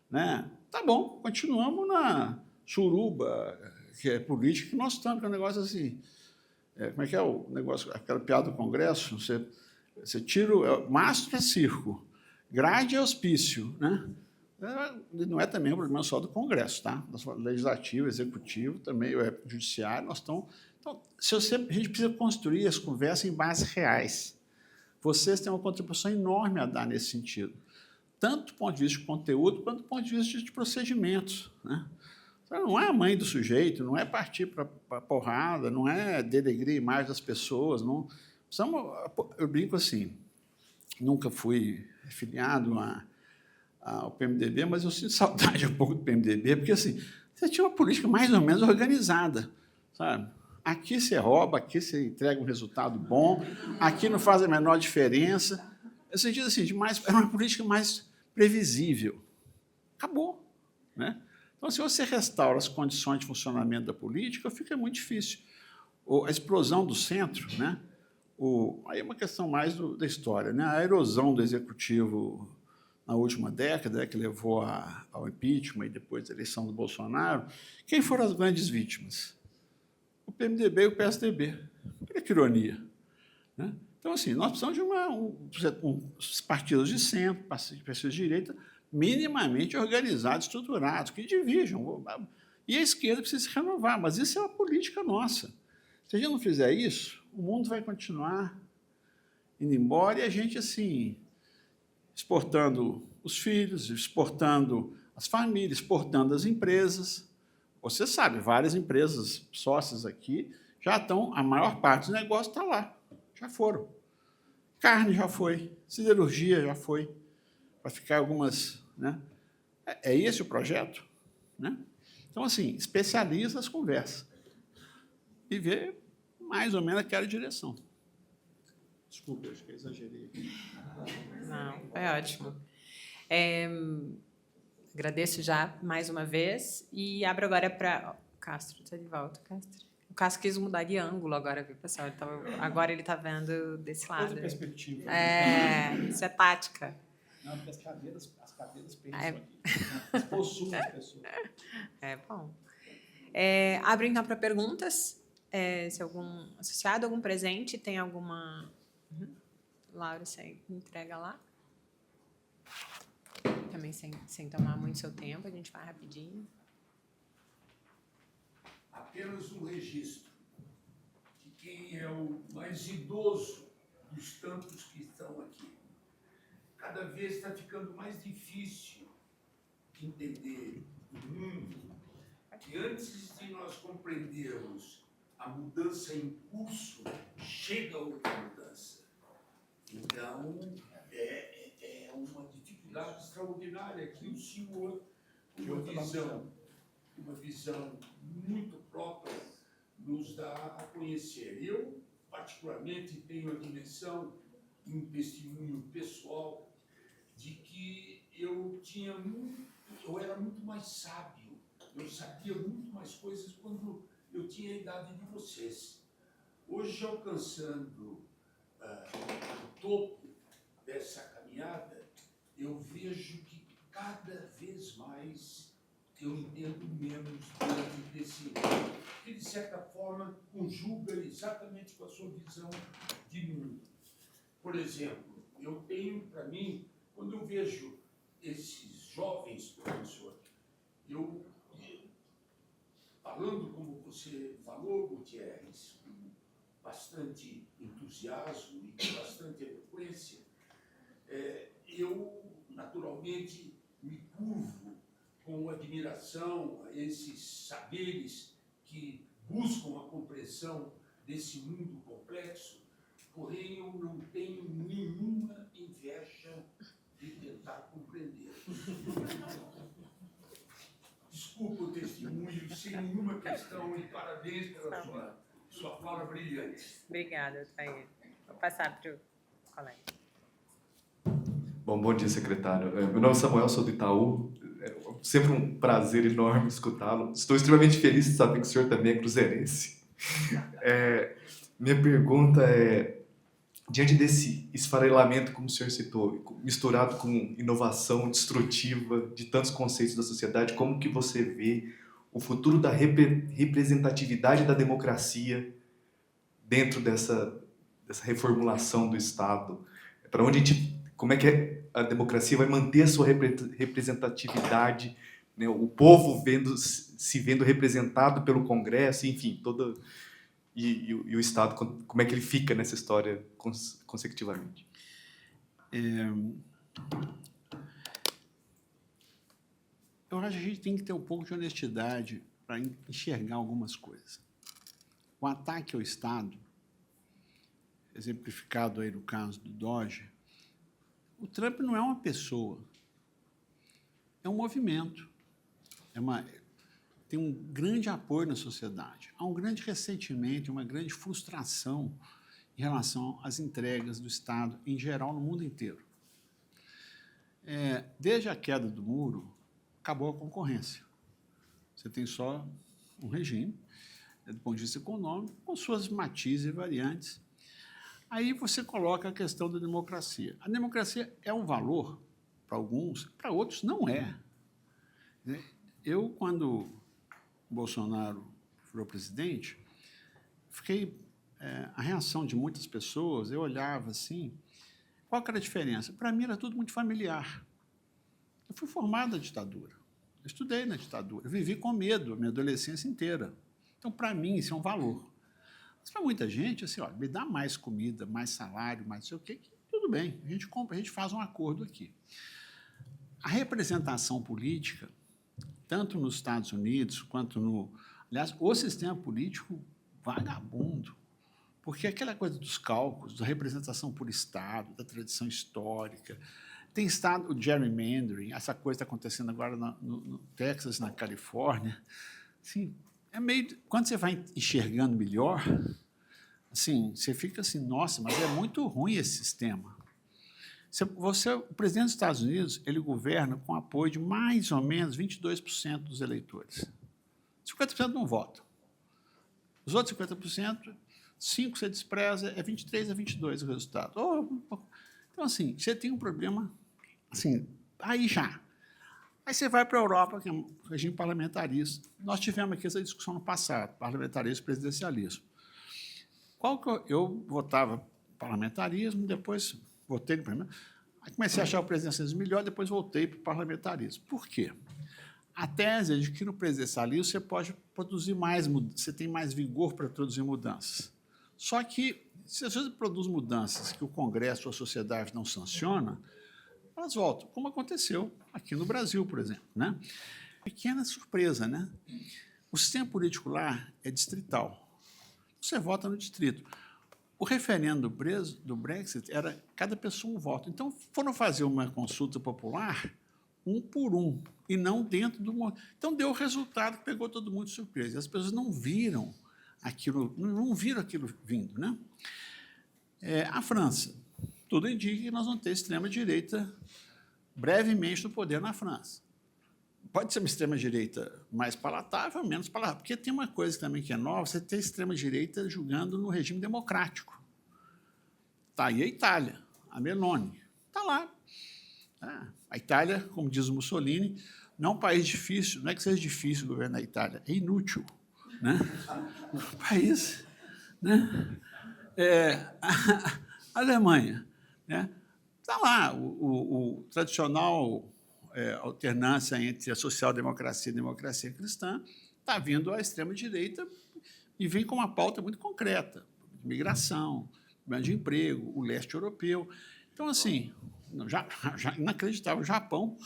né, tá bom, continuamos na suruba, que é política, que nós estamos, que é um negócio assim. Como é que é o negócio, aquela piada do Congresso? Você tira mastro é circo, grade é hospício, né? Não é também um problema só do Congresso, tá? Legislativo, executivo, também judiciário, nós estamos... Então, a gente precisa construir as conversas em bases reais. Vocês têm uma contribuição enorme a dar nesse sentido, tanto do ponto de vista de conteúdo, quanto do ponto de vista de procedimentos, né? Não é a mãe do sujeito, não é partir para a porrada, não é denegrir a imagem das pessoas, não... Eu brinco assim, nunca fui filiado ao PMDB, mas eu sinto saudade um pouco do PMDB, porque assim, você tinha uma política mais ou menos organizada, sabe? Aqui você rouba, aqui você entrega um resultado bom, aqui não faz a menor diferença. Eu senti assim, era uma política mais previsível. Acabou, né? Então, se você restaura as condições de funcionamento da política, fica muito difícil. A explosão do centro, né? Aí é uma questão mais da história, né? A erosão do executivo na última década, que levou ao impeachment e depois à eleição do Bolsonaro. Quem foram as grandes vítimas? O PMDB e o PSDB. Olha que ironia, né? Então, assim, nós precisamos de uns partidos de centro, partidos de direita, minimamente organizados, estruturados, que dirijam. E a esquerda precisa se renovar, mas isso é uma política nossa. Se a gente não fizer isso, o mundo vai continuar indo embora e a gente, assim, exportando os filhos, exportando as famílias, exportando as empresas. Você sabe, várias empresas sócias aqui já estão, a maior parte dos negócios está lá, já foram. Carne já foi, siderurgia já foi, para ficar algumas... Né? É esse o projeto, né? Então, assim, especializa as conversas e vê mais ou menos aquela direção. Desculpa, acho que eu exagerei aqui. Não, foi ótimo. Agradeço já mais uma vez e abro agora para... Castro, está de volta, Castro. O Castro quis mudar de ângulo agora, viu, pessoal? Agora ele está vendo desse lado. Outra perspectiva. Isso é tática. Não, porque as cadeiras pensam É. aqui. Elas possuem as pessoas. É bom. Abro então para perguntas. Se algum associado, algum presente, tem alguma... Laura, você entrega lá. Também sem tomar muito seu tempo, a gente vai rapidinho. Apenas um registro de quem é o mais idoso dos tantos que estão aqui. Cada vez está ficando mais difícil de entender o mundo, que antes de nós compreendermos a mudança em curso, chega outra mudança. Então, é uma dificuldade extraordinária que o senhor, uma visão muito própria, nos dá a conhecer. Eu, particularmente, tenho a dimensão, um testemunho pessoal, de que eu era muito mais sábio, eu sabia muito mais coisas quando eu tinha a idade de vocês. Hoje, alcançando o topo dessa caminhada, eu vejo que cada vez mais eu entendo menos diante desse que, de certa forma, conjuga exatamente com a sua visão de mundo. Por exemplo, eu tenho para mim, quando eu vejo esses jovens, professor, eu, falando como você falou, Gutierrez, com bastante entusiasmo e com bastante eloquência, eu, naturalmente, me curvo com admiração a esses saberes que buscam a compreensão desse mundo complexo, porém eu não tenho nenhuma inveja de tentar compreender. Desculpa o testemunho, sem nenhuma questão, e parabéns pela sua fala brilhante. Obrigada, Thaís. Vou passar para o colega. Bom dia, secretário. Meu nome é Samuel, sou do Itaú. É sempre um prazer enorme escutá-lo. Estou extremamente feliz de saber que o senhor também é cruzeirense. Minha pergunta é, diante desse esfarelamento, como o senhor citou, misturado com inovação destrutiva de tantos conceitos da sociedade, como que você vê o futuro da representatividade da democracia dentro dessa reformulação do Estado? Para onde como é que a democracia vai manter a sua representatividade, né? O povo se vendo representado pelo Congresso, enfim, e o Estado, como é que ele fica nessa história consecutivamente? Eu acho que a gente tem que ter um pouco de honestidade para enxergar algumas coisas. O ataque ao Estado, exemplificado aí no caso do Doge, o Trump não é uma pessoa, é um movimento, tem um grande apoio na sociedade, há um grande ressentimento, uma grande frustração em relação às entregas do Estado, em geral, no mundo inteiro. Desde a queda do muro, acabou a concorrência. Você tem só um regime, do ponto de vista econômico, com suas matizes e variantes. Aí você coloca a questão da democracia. A democracia é um valor para alguns, para outros não é. Eu, quando o Bolsonaro virou presidente, a reação de muitas pessoas, eu olhava assim, qual que era a diferença? Para mim era tudo muito familiar. Eu fui formado na ditadura, eu estudei na ditadura, eu vivi com medo a minha adolescência inteira. Então, para mim, isso é um valor. Mas para muita gente, assim, me dá mais comida, mais salário, mais não sei o quê, tudo bem, a gente compra, a gente faz um acordo aqui. A representação política, tanto nos Estados Unidos quanto no... Aliás, o sistema político vagabundo, porque aquela coisa dos cálculos, da representação por Estado, da tradição histórica, tem Estado, o gerrymandering, essa coisa está acontecendo agora no Texas, na Califórnia, assim, quando você vai enxergando melhor, assim, você fica assim, nossa, mas é muito ruim esse sistema. O presidente dos Estados Unidos, ele governa com apoio de mais ou menos 22% dos eleitores. 50% não votam. Os outros 50%, 5% você despreza, é 23% a 22% o resultado. Então, assim, você tem um problema assim, aí já. Aí você vai para a Europa, que é um regime parlamentarista. Nós tivemos aqui essa discussão no passado, parlamentarismo e presidencialismo. Qual que eu votava parlamentarismo, depois votei no primeiro. Aí comecei a achar o presidencialismo melhor, depois voltei para o parlamentarismo. Por quê? A tese é de que no presidencialismo você pode produzir mais, você tem mais vigor para produzir mudanças. Só que, se você produz mudanças que o Congresso ou a sociedade não sanciona, elas voltam, como aconteceu aqui no Brasil, por exemplo, né? Pequena surpresa, né? O sistema político lá é distrital. Você vota no distrito. O referendo do Brexit era cada pessoa um voto. Então, foram fazer uma consulta popular um por um, e não dentro do... Então, deu o resultado que pegou todo mundo de surpresa. E as pessoas não viram aquilo vindo, né? A França, tudo indica que nós vamos ter extrema-direita brevemente no poder na França. Pode ser uma extrema-direita mais palatável, menos palatável, porque tem uma coisa também que é nova, você tem extrema-direita jogando no regime democrático. Está aí a Itália, a Meloni, está lá. A Itália, como diz o Mussolini, não é um país difícil, não é que seja difícil governar a Itália, é inútil. Né? O país... Né? A Alemanha, né? Está lá o tradicional alternância entre a social-democracia e a democracia cristã, está vindo à extrema-direita e vem com uma pauta muito concreta, migração, de emprego, o leste europeu. Então, assim, já inacreditável, o Japão.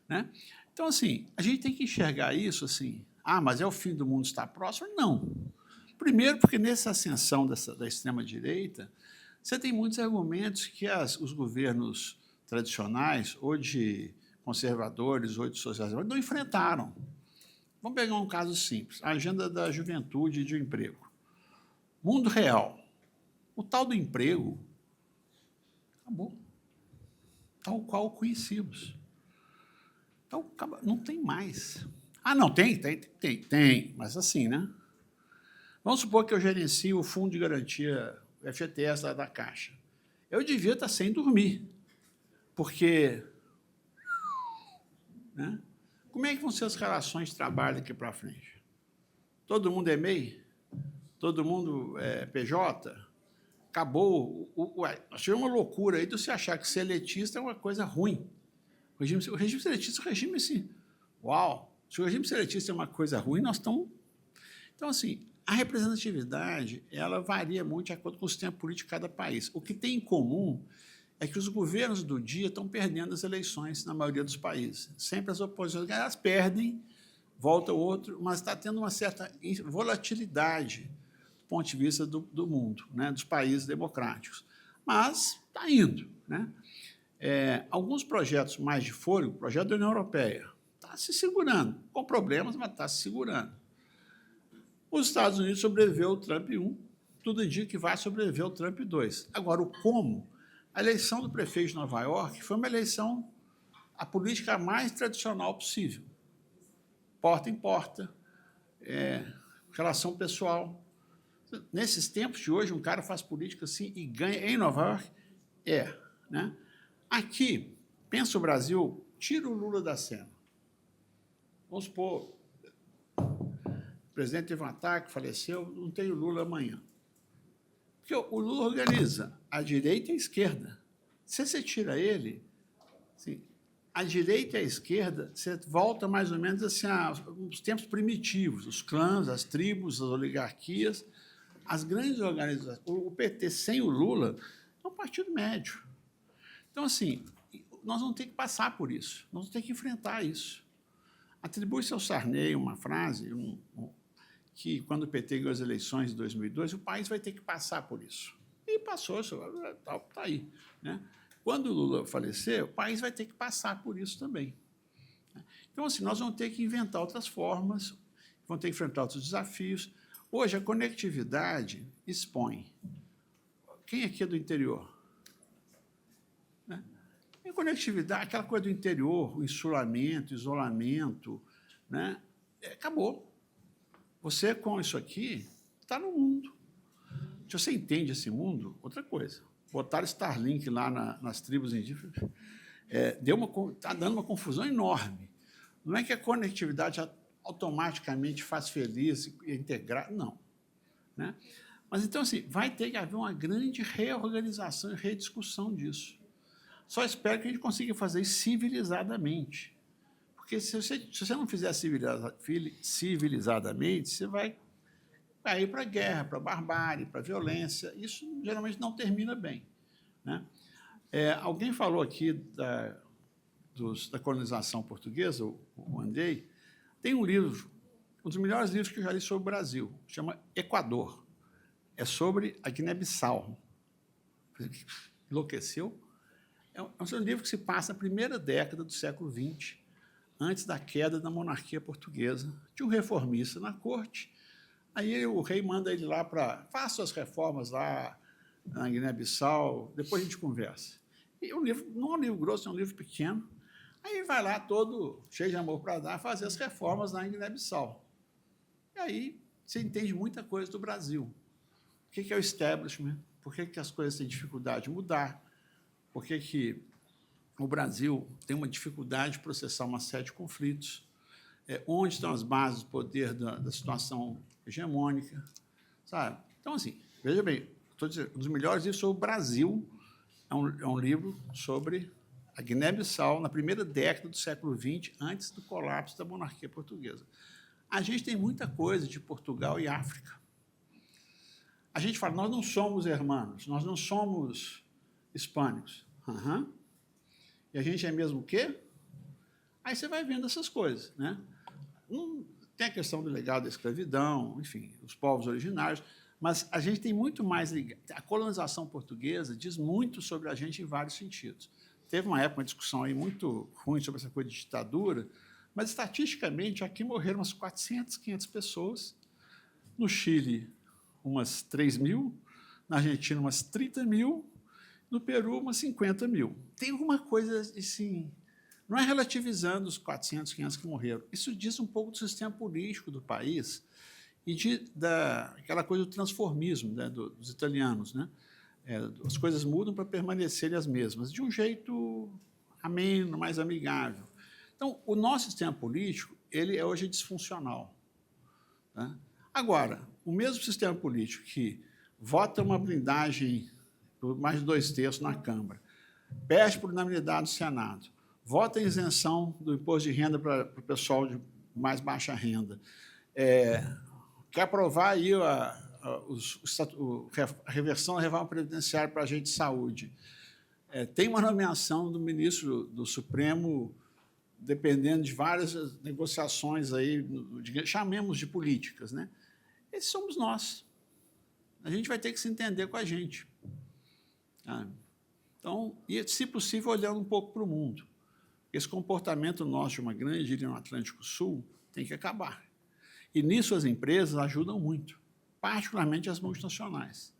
Né? Então, assim, a gente tem que enxergar isso assim, mas é o fim do mundo estar próximo? Não. Primeiro, porque nessa ascensão da extrema-direita, você tem muitos argumentos que os governos tradicionais, ou de conservadores, ou de sociais-democratas, não enfrentaram. Vamos pegar um caso simples, a agenda da juventude e de emprego. Mundo real. O tal do emprego acabou. Tal qual o conhecíamos. Então, não tem mais. Não, tem, mas assim, né? Vamos supor que eu gerencio o Fundo de Garantia, o FGTS da Caixa. Eu devia estar sem dormir, porque... Né? Como é que vão ser as relações de trabalho daqui para frente? Todo mundo é MEI? Todo mundo é PJ? Acabou. Nós tivemos uma loucura aí de você achar que ser elitista é uma coisa ruim. O regime seletista é um regime assim. Uau! Se o regime seletista é uma coisa ruim, nós estamos... Então, assim, a representatividade ela varia muito de acordo com o sistema político de cada país. O que tem em comum é que os governos do dia estão perdendo as eleições na maioria dos países. Sempre as oposições elas perdem, volta o outro, mas está tendo uma certa volatilidade do ponto de vista do mundo, né, dos países democráticos. Mas está indo. Né? Alguns projetos mais de fôlego, o projeto da União Europeia, está se segurando, com problemas, mas está se segurando. Os Estados Unidos sobreviveu ao Trump 1, tudo indica que vai sobreviver ao Trump 2. Agora, o como? A eleição do prefeito de Nova York foi uma eleição, a política mais tradicional possível. Porta em porta, relação pessoal. Nesses tempos de hoje, um cara faz política assim e ganha em Nova York? Né? Aqui, pensa o Brasil, tira o Lula da cena. Vamos supor, o presidente teve um ataque, faleceu, não tem o Lula amanhã. Porque o Lula organiza a direita e a esquerda. Se você tira ele, assim, a direita e a esquerda, você volta mais ou menos assim, aos tempos primitivos, os clãs, as tribos, as oligarquias, as grandes organizações. O PT sem o Lula é um partido médio. Então, assim, nós vamos ter que passar por isso, nós vamos ter que enfrentar isso. Atribui-se ao Sarney uma frase, que quando o PT ganhou as eleições de 2002, o país vai ter que passar por isso. E passou, está aí. Né? Quando o Lula falecer, o país vai ter que passar por isso também. Então, assim, nós vamos ter que inventar outras formas, vamos ter que enfrentar outros desafios. Hoje, a conectividade expõe. Quem aqui é do interior? Né? A conectividade, aquela coisa do interior, o insulamento, isolamento, né? Acabou. Você, com isso aqui, está no mundo. Se você entende esse mundo, outra coisa. Botaram Starlink lá nas tribos indígenas. está dando uma confusão enorme. Não é que a conectividade automaticamente faz feliz e integrar, não. Né? Mas, então, assim, vai ter que haver uma grande reorganização e rediscussão disso. Só espero que a gente consiga fazer isso civilizadamente. Porque se você não fizer civilizadamente, você vai cair para a guerra, para a barbárie, para a violência. Isso geralmente não termina bem. Né? Alguém falou aqui da colonização portuguesa, o Andrei. Tem um livro, um dos melhores livros que eu já li sobre o Brasil, chama Equador. É sobre a Guiné-Bissau. Enlouqueceu? É um livro que se passa na primeira década do século XX, antes da queda da monarquia portuguesa. Tinha um reformista na corte, aí o rei manda ele lá para faça as reformas lá na Guiné-Bissau, depois a gente conversa. E o livro não é um livro grosso, é um livro pequeno. Aí vai lá todo cheio de amor para dar, fazer as reformas lá em Guiné-Bissau. E aí você entende muita coisa do Brasil. O que é o establishment? Por que as coisas têm dificuldade de mudar? Por que o Brasil tem uma dificuldade de processar uma série de conflitos? Onde estão as bases do poder da situação hegemônica? Sabe? Então, assim, veja bem, estou dizendo, um dos melhores livros sobre o Brasil é um livro sobre a Guiné-Bissau na primeira década do século XX, antes do colapso da monarquia portuguesa. A gente tem muita coisa de Portugal e África. A gente fala, nós não somos hermanos, nós não somos hispânicos. Uhum. E a gente é mesmo o quê? Aí você vai vendo essas coisas. Né? Tem a questão do legado da escravidão, enfim, os povos originários, mas a gente tem muito mais ligado. A colonização portuguesa diz muito sobre a gente em vários sentidos. Teve uma época, uma discussão aí muito ruim sobre essa coisa de ditadura, mas, estatisticamente, aqui morreram umas 400, 500 pessoas. No Chile, umas 3 mil. Na Argentina, umas 30 mil. No Peru, umas 50 mil. Tem alguma coisa assim... Não é relativizando os 400, 500 que morreram. Isso diz um pouco do sistema político do país e daquela coisa do transformismo, né, dos italianos. Né? As coisas mudam para permanecerem as mesmas, de um jeito ameno, mais amigável. Então, o nosso sistema político ele hoje é disfuncional. Tá? Agora, o mesmo sistema político que vota uma blindagem por mais de 2/3 na Câmara, pede por unanimidade no Senado, vota a isenção do imposto de renda para o pessoal de mais baixa renda, quer aprovar aí a reversão da reforma previdenciária para agente de saúde, tem uma nomeação do ministro do Supremo dependendo de várias negociações aí, chamemos de políticas, né? Esses somos nós. A gente vai ter que se entender com a gente. Tá? Então, e se possível, olhando um pouco para o mundo. Esse comportamento nosso de uma grande ilha no Atlântico Sul tem que acabar. E nisso as empresas ajudam muito, particularmente as multinacionais,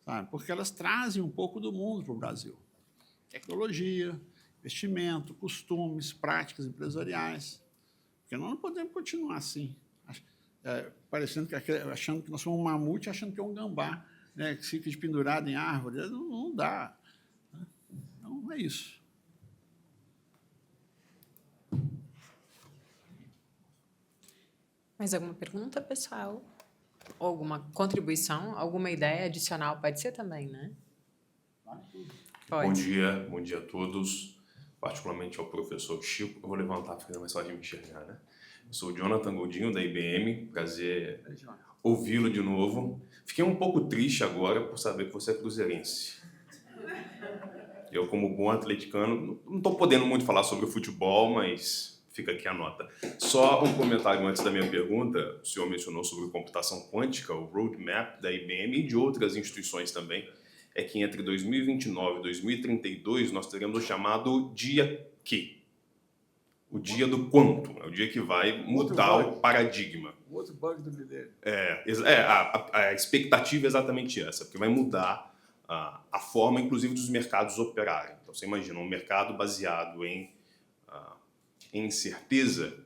sabe? Porque elas trazem um pouco do mundo para o Brasil. Tecnologia, investimento, costumes, práticas empresariais. Porque nós não podemos continuar assim, achando que nós somos um mamute, achando que é um gambá, né, que fica pendurado em árvore. Não dá. Então, é isso. Mais alguma pergunta, pessoal? Ou alguma contribuição? Alguma ideia adicional? Pode ser também, né? Pode. Bom dia a todos, particularmente ao professor Chico. Eu vou levantar para ficar mais fácil de me enxergar, né? Eu sou o Jonathan Goldinho, da IBM, prazer ouvi-lo de novo. Fiquei um pouco triste agora por saber que você é cruzeirense. Eu, como bom atleticano, não estou podendo muito falar sobre o futebol, mas fica aqui a nota. Só um comentário antes da minha pergunta. O senhor mencionou sobre computação quântica, o roadmap da IBM e de outras instituições também. É que entre 2029 e 2032 nós teremos o chamado dia Q. O dia do quanto. É o dia que vai mudar o paradigma. O outro bug do bilhete. A expectativa é exatamente essa, porque vai mudar a forma, inclusive, dos mercados operarem. Então, você imagina um mercado baseado em incerteza,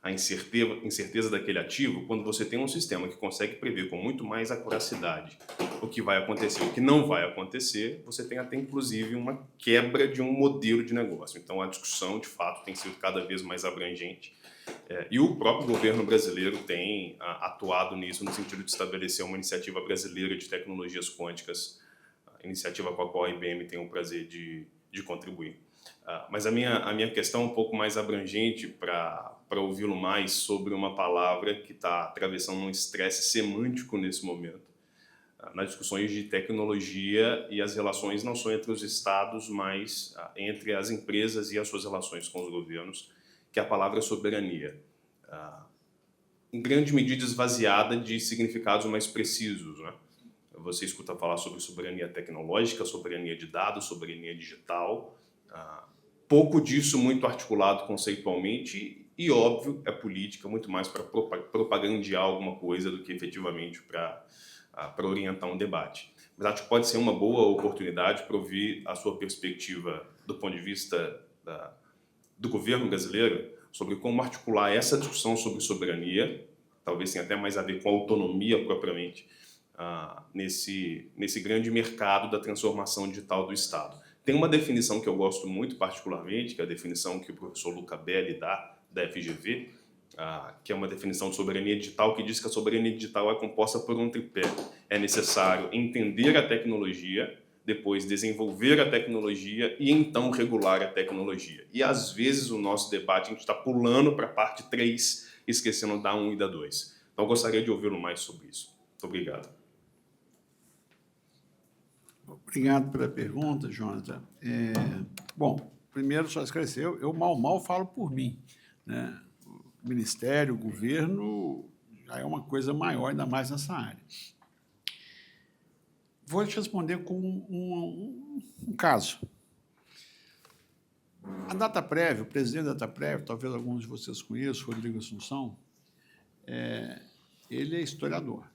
a incerteza daquele ativo, quando você tem um sistema que consegue prever com muito mais acuracidade o que vai acontecer. O que não vai acontecer, você tem até, inclusive, uma quebra de um modelo de negócio. Então, a discussão, de fato, tem sido cada vez mais abrangente. E o próprio governo brasileiro tem atuado nisso, no sentido de estabelecer uma iniciativa brasileira de tecnologias quânticas, iniciativa com a qual a IBM tem o prazer de contribuir. Mas a minha questão é um pouco mais abrangente para ouvi-lo mais sobre uma palavra que está atravessando um estresse semântico nesse momento, nas discussões de tecnologia e as relações não só entre os estados, mas entre as empresas e as suas relações com os governos, que é a palavra soberania. Em grande medida esvaziada de significados mais precisos, né? Você escuta falar sobre soberania tecnológica, soberania de dados, soberania digital, pouco disso muito articulado conceitualmente e, óbvio, é política, muito mais para propagandear alguma coisa do que efetivamente para orientar um debate. Mas acho que pode ser uma boa oportunidade para ouvir a sua perspectiva do ponto de vista do governo brasileiro sobre como articular essa discussão sobre soberania, talvez tenha até mais a ver com a autonomia propriamente, nesse grande mercado da transformação digital do Estado. Tem uma definição que eu gosto muito particularmente, que é a definição que o professor Luca Belli dá, da FGV, que é uma definição de soberania digital, que diz que a soberania digital é composta por um tripé. É necessário entender a tecnologia, depois desenvolver a tecnologia e então regular a tecnologia. E às vezes o nosso debate a gente está pulando para a parte 3, esquecendo da 1 e da 2. Então eu gostaria de ouvi-lo mais sobre isso. Muito obrigado. Obrigado pela pergunta, Jonathan. Bom, primeiro, só esclarecer, eu mal falo por mim, né? O Ministério, o governo, já é uma coisa maior, ainda mais nessa área. Vou te responder com um caso. A Dataprev, o presidente da Dataprev, talvez alguns de vocês conheçam, Rodrigo Assunção, ele é historiador.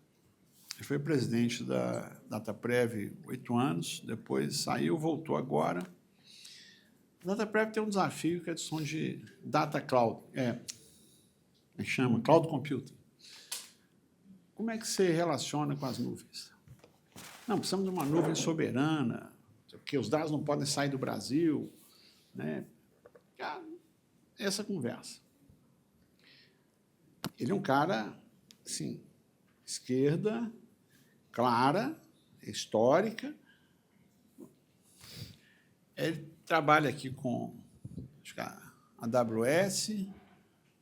Ele foi presidente da Dataprev 8 anos, depois saiu, voltou agora. A Dataprev tem um desafio que é a questão de data cloud, chama cloud computing. Como é que você relaciona com as nuvens? Não, precisamos de uma nuvem soberana, porque os dados não podem sair do Brasil, né? Essa conversa. Ele é um cara, assim, esquerda, clara, histórica. Ele trabalha aqui com a AWS,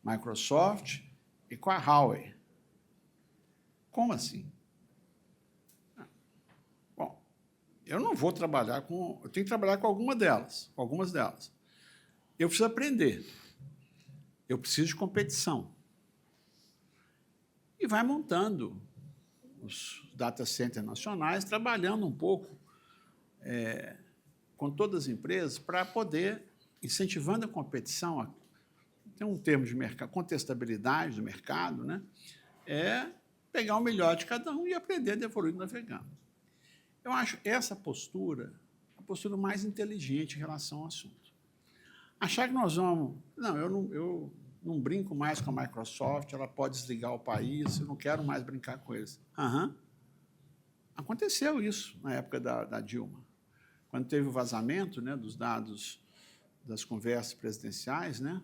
Microsoft e com a Huawei. Como assim? Bom, eu não vou trabalhar com... Eu tenho que trabalhar com algumas delas. Eu preciso aprender. Eu preciso de competição. E vai montando os data centers nacionais, trabalhando um pouco com todas as empresas para poder, incentivando a competição, tem um termo de mercado, contestabilidade do mercado, né? Pegar o melhor de cada um e aprender a evoluir navegando. Eu acho essa postura a postura mais inteligente em relação ao assunto. Achar que nós vamos... Não, eu não brinco mais com a Microsoft, ela pode desligar o país, eu não quero mais brincar com eles. Aconteceu isso na época da Dilma. Quando teve o vazamento, né, dos dados das conversas presidenciais, né,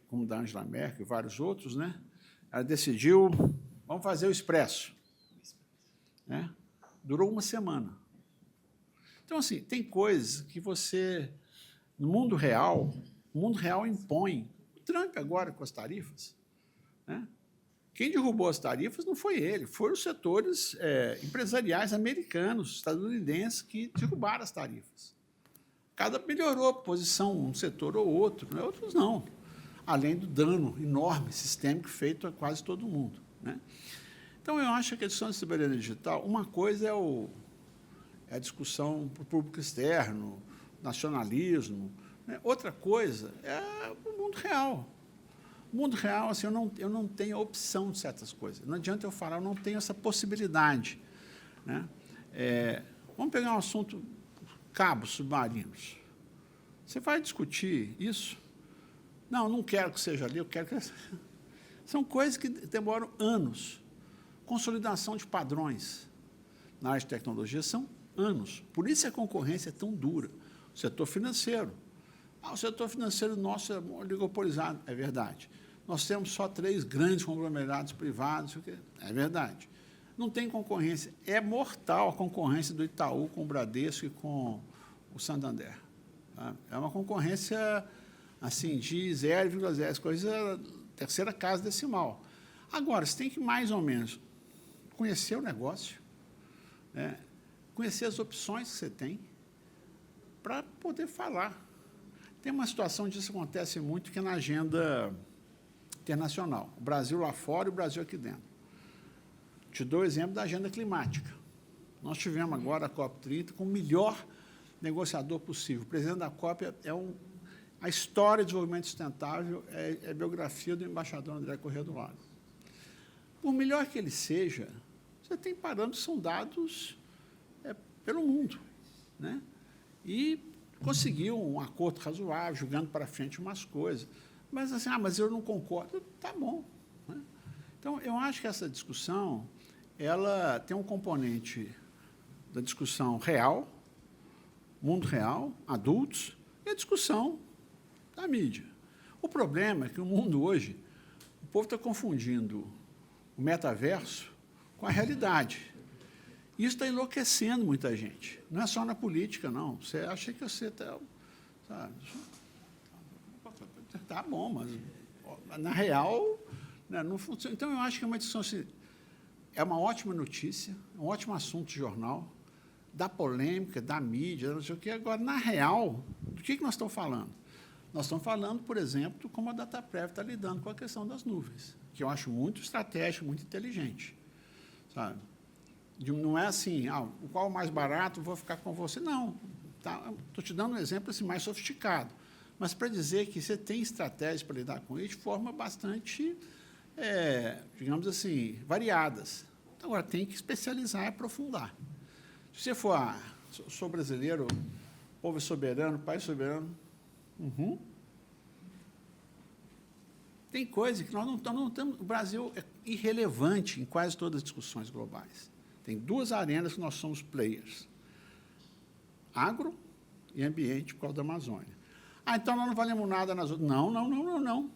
como da Angela Merkel e vários outros, né, ela decidiu, vamos fazer o expresso. Né? Durou uma semana. Então, assim, tem coisas que você, no mundo real, o mundo real impõe. O Trump agora com as tarifas, né? Quem derrubou as tarifas não foi ele, foram os setores empresariais americanos, estadunidenses, que derrubaram as tarifas. Cada melhorou a posição, um setor ou outro, né? Outros não, além do dano enorme sistêmico feito a quase todo mundo. Né? Então, eu acho que a questão da soberania digital, uma coisa é a discussão para o público externo, nacionalismo, né? Outra coisa é o mundo real. O mundo real, assim, eu não tenho opção de certas coisas. Não adianta eu falar, eu não tenho essa possibilidade. Né? Vamos pegar um assunto, cabos submarinos. Você vai discutir isso? Não quero que seja ali, eu quero que... São coisas que demoram anos. Consolidação de padrões. na área de tecnologia são anos. Por isso a concorrência é tão dura. O setor financeiro. O setor financeiro nosso é oligopolizado, é verdade. Nós temos só 3 grandes conglomerados privados, é verdade. Não tem concorrência. É mortal a concorrência do Itaú com o Bradesco e com o Santander. Tá? É uma concorrência assim, de 0,0, coisa terceira casa decimal. Agora, você tem que, mais ou menos, conhecer o negócio, né? Conhecer as opções que você tem, para poder falar. Tem uma situação disso que acontece muito, que é na agenda internacional. O Brasil lá fora e o Brasil aqui dentro. Te dou o exemplo da agenda climática. Nós tivemos agora a COP30 com o melhor negociador possível. O presidente da COP a história de desenvolvimento sustentável é a biografia do embaixador André Corrêa do Lago. Por melhor que ele seja, você tem parâmetros que são dados pelo mundo, né? E conseguiu um acordo razoável, jogando para frente umas coisas. Mas, assim, mas eu não concordo. Tá bom. Né? Então, eu acho que essa discussão ela tem um componente da discussão real, mundo real, adultos, e a discussão da mídia. O problema é que o mundo hoje, o povo está confundindo o metaverso com a realidade. Isso está enlouquecendo muita gente. Não é só na política, não. Você acha que você está... Sabe? Tá bom, mas na real, né, não funciona. Então, eu acho que é uma discussão assim, é uma ótima notícia, um ótimo assunto de jornal, da polêmica, da mídia, não sei o quê. Agora, na real, do que nós estamos falando? Nós estamos falando, por exemplo, como a DataPrev está lidando com a questão das nuvens, que eu acho muito estratégico, muito inteligente. Sabe? Não é assim, o qual é o mais barato, vou ficar com você. Não. Estou te dando um exemplo assim, mais sofisticado. Mas para dizer que você tem estratégias para lidar com isso de forma bastante, digamos assim, variadas. Então, agora, tem que especializar e aprofundar. Se você for, sou brasileiro, povo soberano, país soberano, tem coisa que nós não estamos... O Brasil é irrelevante em quase todas as discussões globais. Tem 2 arenas que nós somos players. Agro e ambiente, por causa da Amazônia. Então nós não valemos nada nas outras. Não.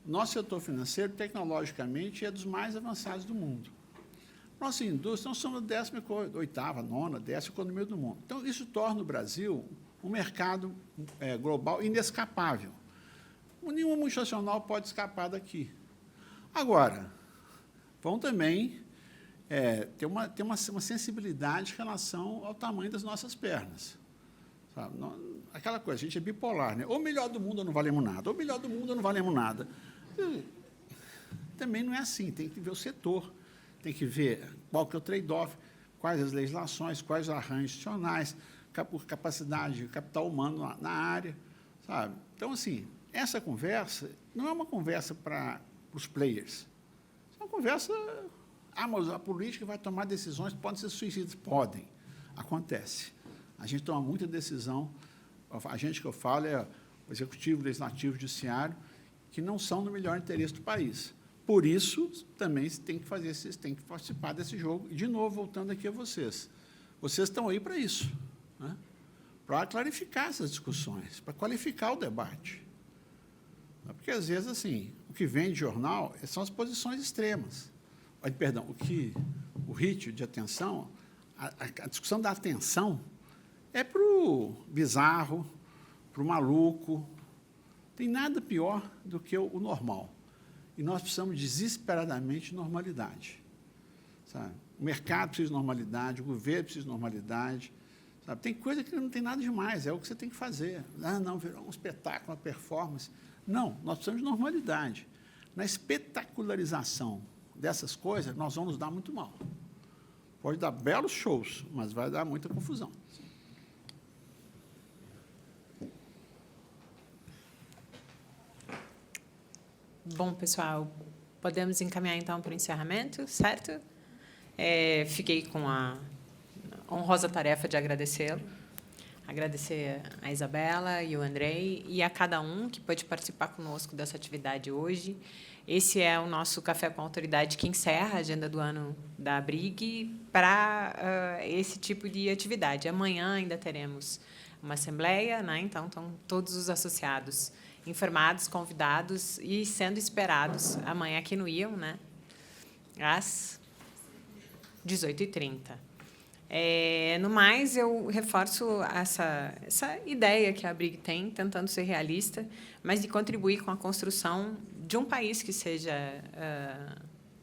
Nosso setor financeiro, tecnologicamente, é dos mais avançados do mundo. Nossa indústria, nós somos a 18ª, 9ª, 10ª economia do mundo. Então, isso torna o Brasil um mercado global inescapável. Nenhuma multinacional pode escapar daqui. Agora, vão também ter uma sensibilidade em relação ao tamanho das nossas pernas. Sabe? Aquela coisa, a gente é bipolar, né? Ou melhor do mundo ou não valemos nada, ou melhor do mundo ou não valemos nada. Também não é assim, tem que ver o setor, tem que ver qual que é o trade-off, quais as legislações, quais os arranjos institucionais, capacidade de capital humano na área, sabe? Então, assim, essa conversa não é uma conversa para os players, é uma conversa... mas a política vai tomar decisões, podem ser suicidas, podem, acontece. A gente toma muita decisão, a gente que eu falo é o executivo, legislativo, judiciário, que não são no melhor interesse do país. Por isso, também tem que fazer, vocês têm que participar desse jogo. E, de novo, voltando aqui a vocês. Vocês estão aí para isso, né? Para clarificar essas discussões, para qualificar o debate. Porque, às vezes, assim, o que vem de jornal são as posições extremas. Perdão, o ritmo de atenção, a discussão da atenção é para o bizarro, para o maluco. Tem nada pior do que o normal. E nós precisamos desesperadamente de normalidade. Sabe? O mercado precisa de normalidade, o governo precisa de normalidade. Sabe? Tem coisa que não tem nada demais, é o que você tem que fazer. Não, virou um espetáculo, uma performance. Não, nós precisamos de normalidade. Na espetacularização dessas coisas, nós vamos nos dar muito mal. Pode dar belos shows, mas vai dar muita confusão. Bom, pessoal, podemos encaminhar, então, para o encerramento, certo? Fiquei com a honrosa tarefa de agradecê-lo. Agradecer a Isabela e o Andrei e a cada um que pôde participar conosco dessa atividade hoje. Esse é o nosso Café com Autoridade que encerra a agenda do ano da ABRIG para esse tipo de atividade. Amanhã ainda teremos uma assembleia, né? Então, estão todos os associados informados, convidados e sendo esperados amanhã aqui no IAM, né? Às 18h30. No mais, eu reforço essa ideia que a ABRIG tem, tentando ser realista, mas de contribuir com a construção de um país que seja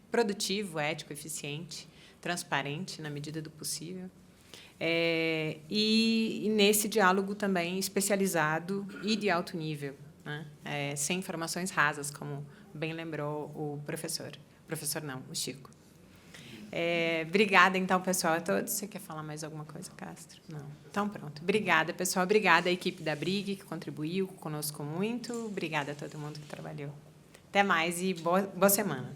produtivo, ético, eficiente, transparente, na medida do possível. E nesse diálogo também especializado e de alto nível, né? Sem informações rasas, como bem lembrou o professor. Professor não, o Chico. Obrigada, então, pessoal, a todos. Você quer falar mais alguma coisa, Castro? Não. Então, pronto. Obrigada, pessoal. Obrigada à equipe da ABRIG, que contribuiu conosco muito. Obrigada a todo mundo que trabalhou. Até mais e boa semana.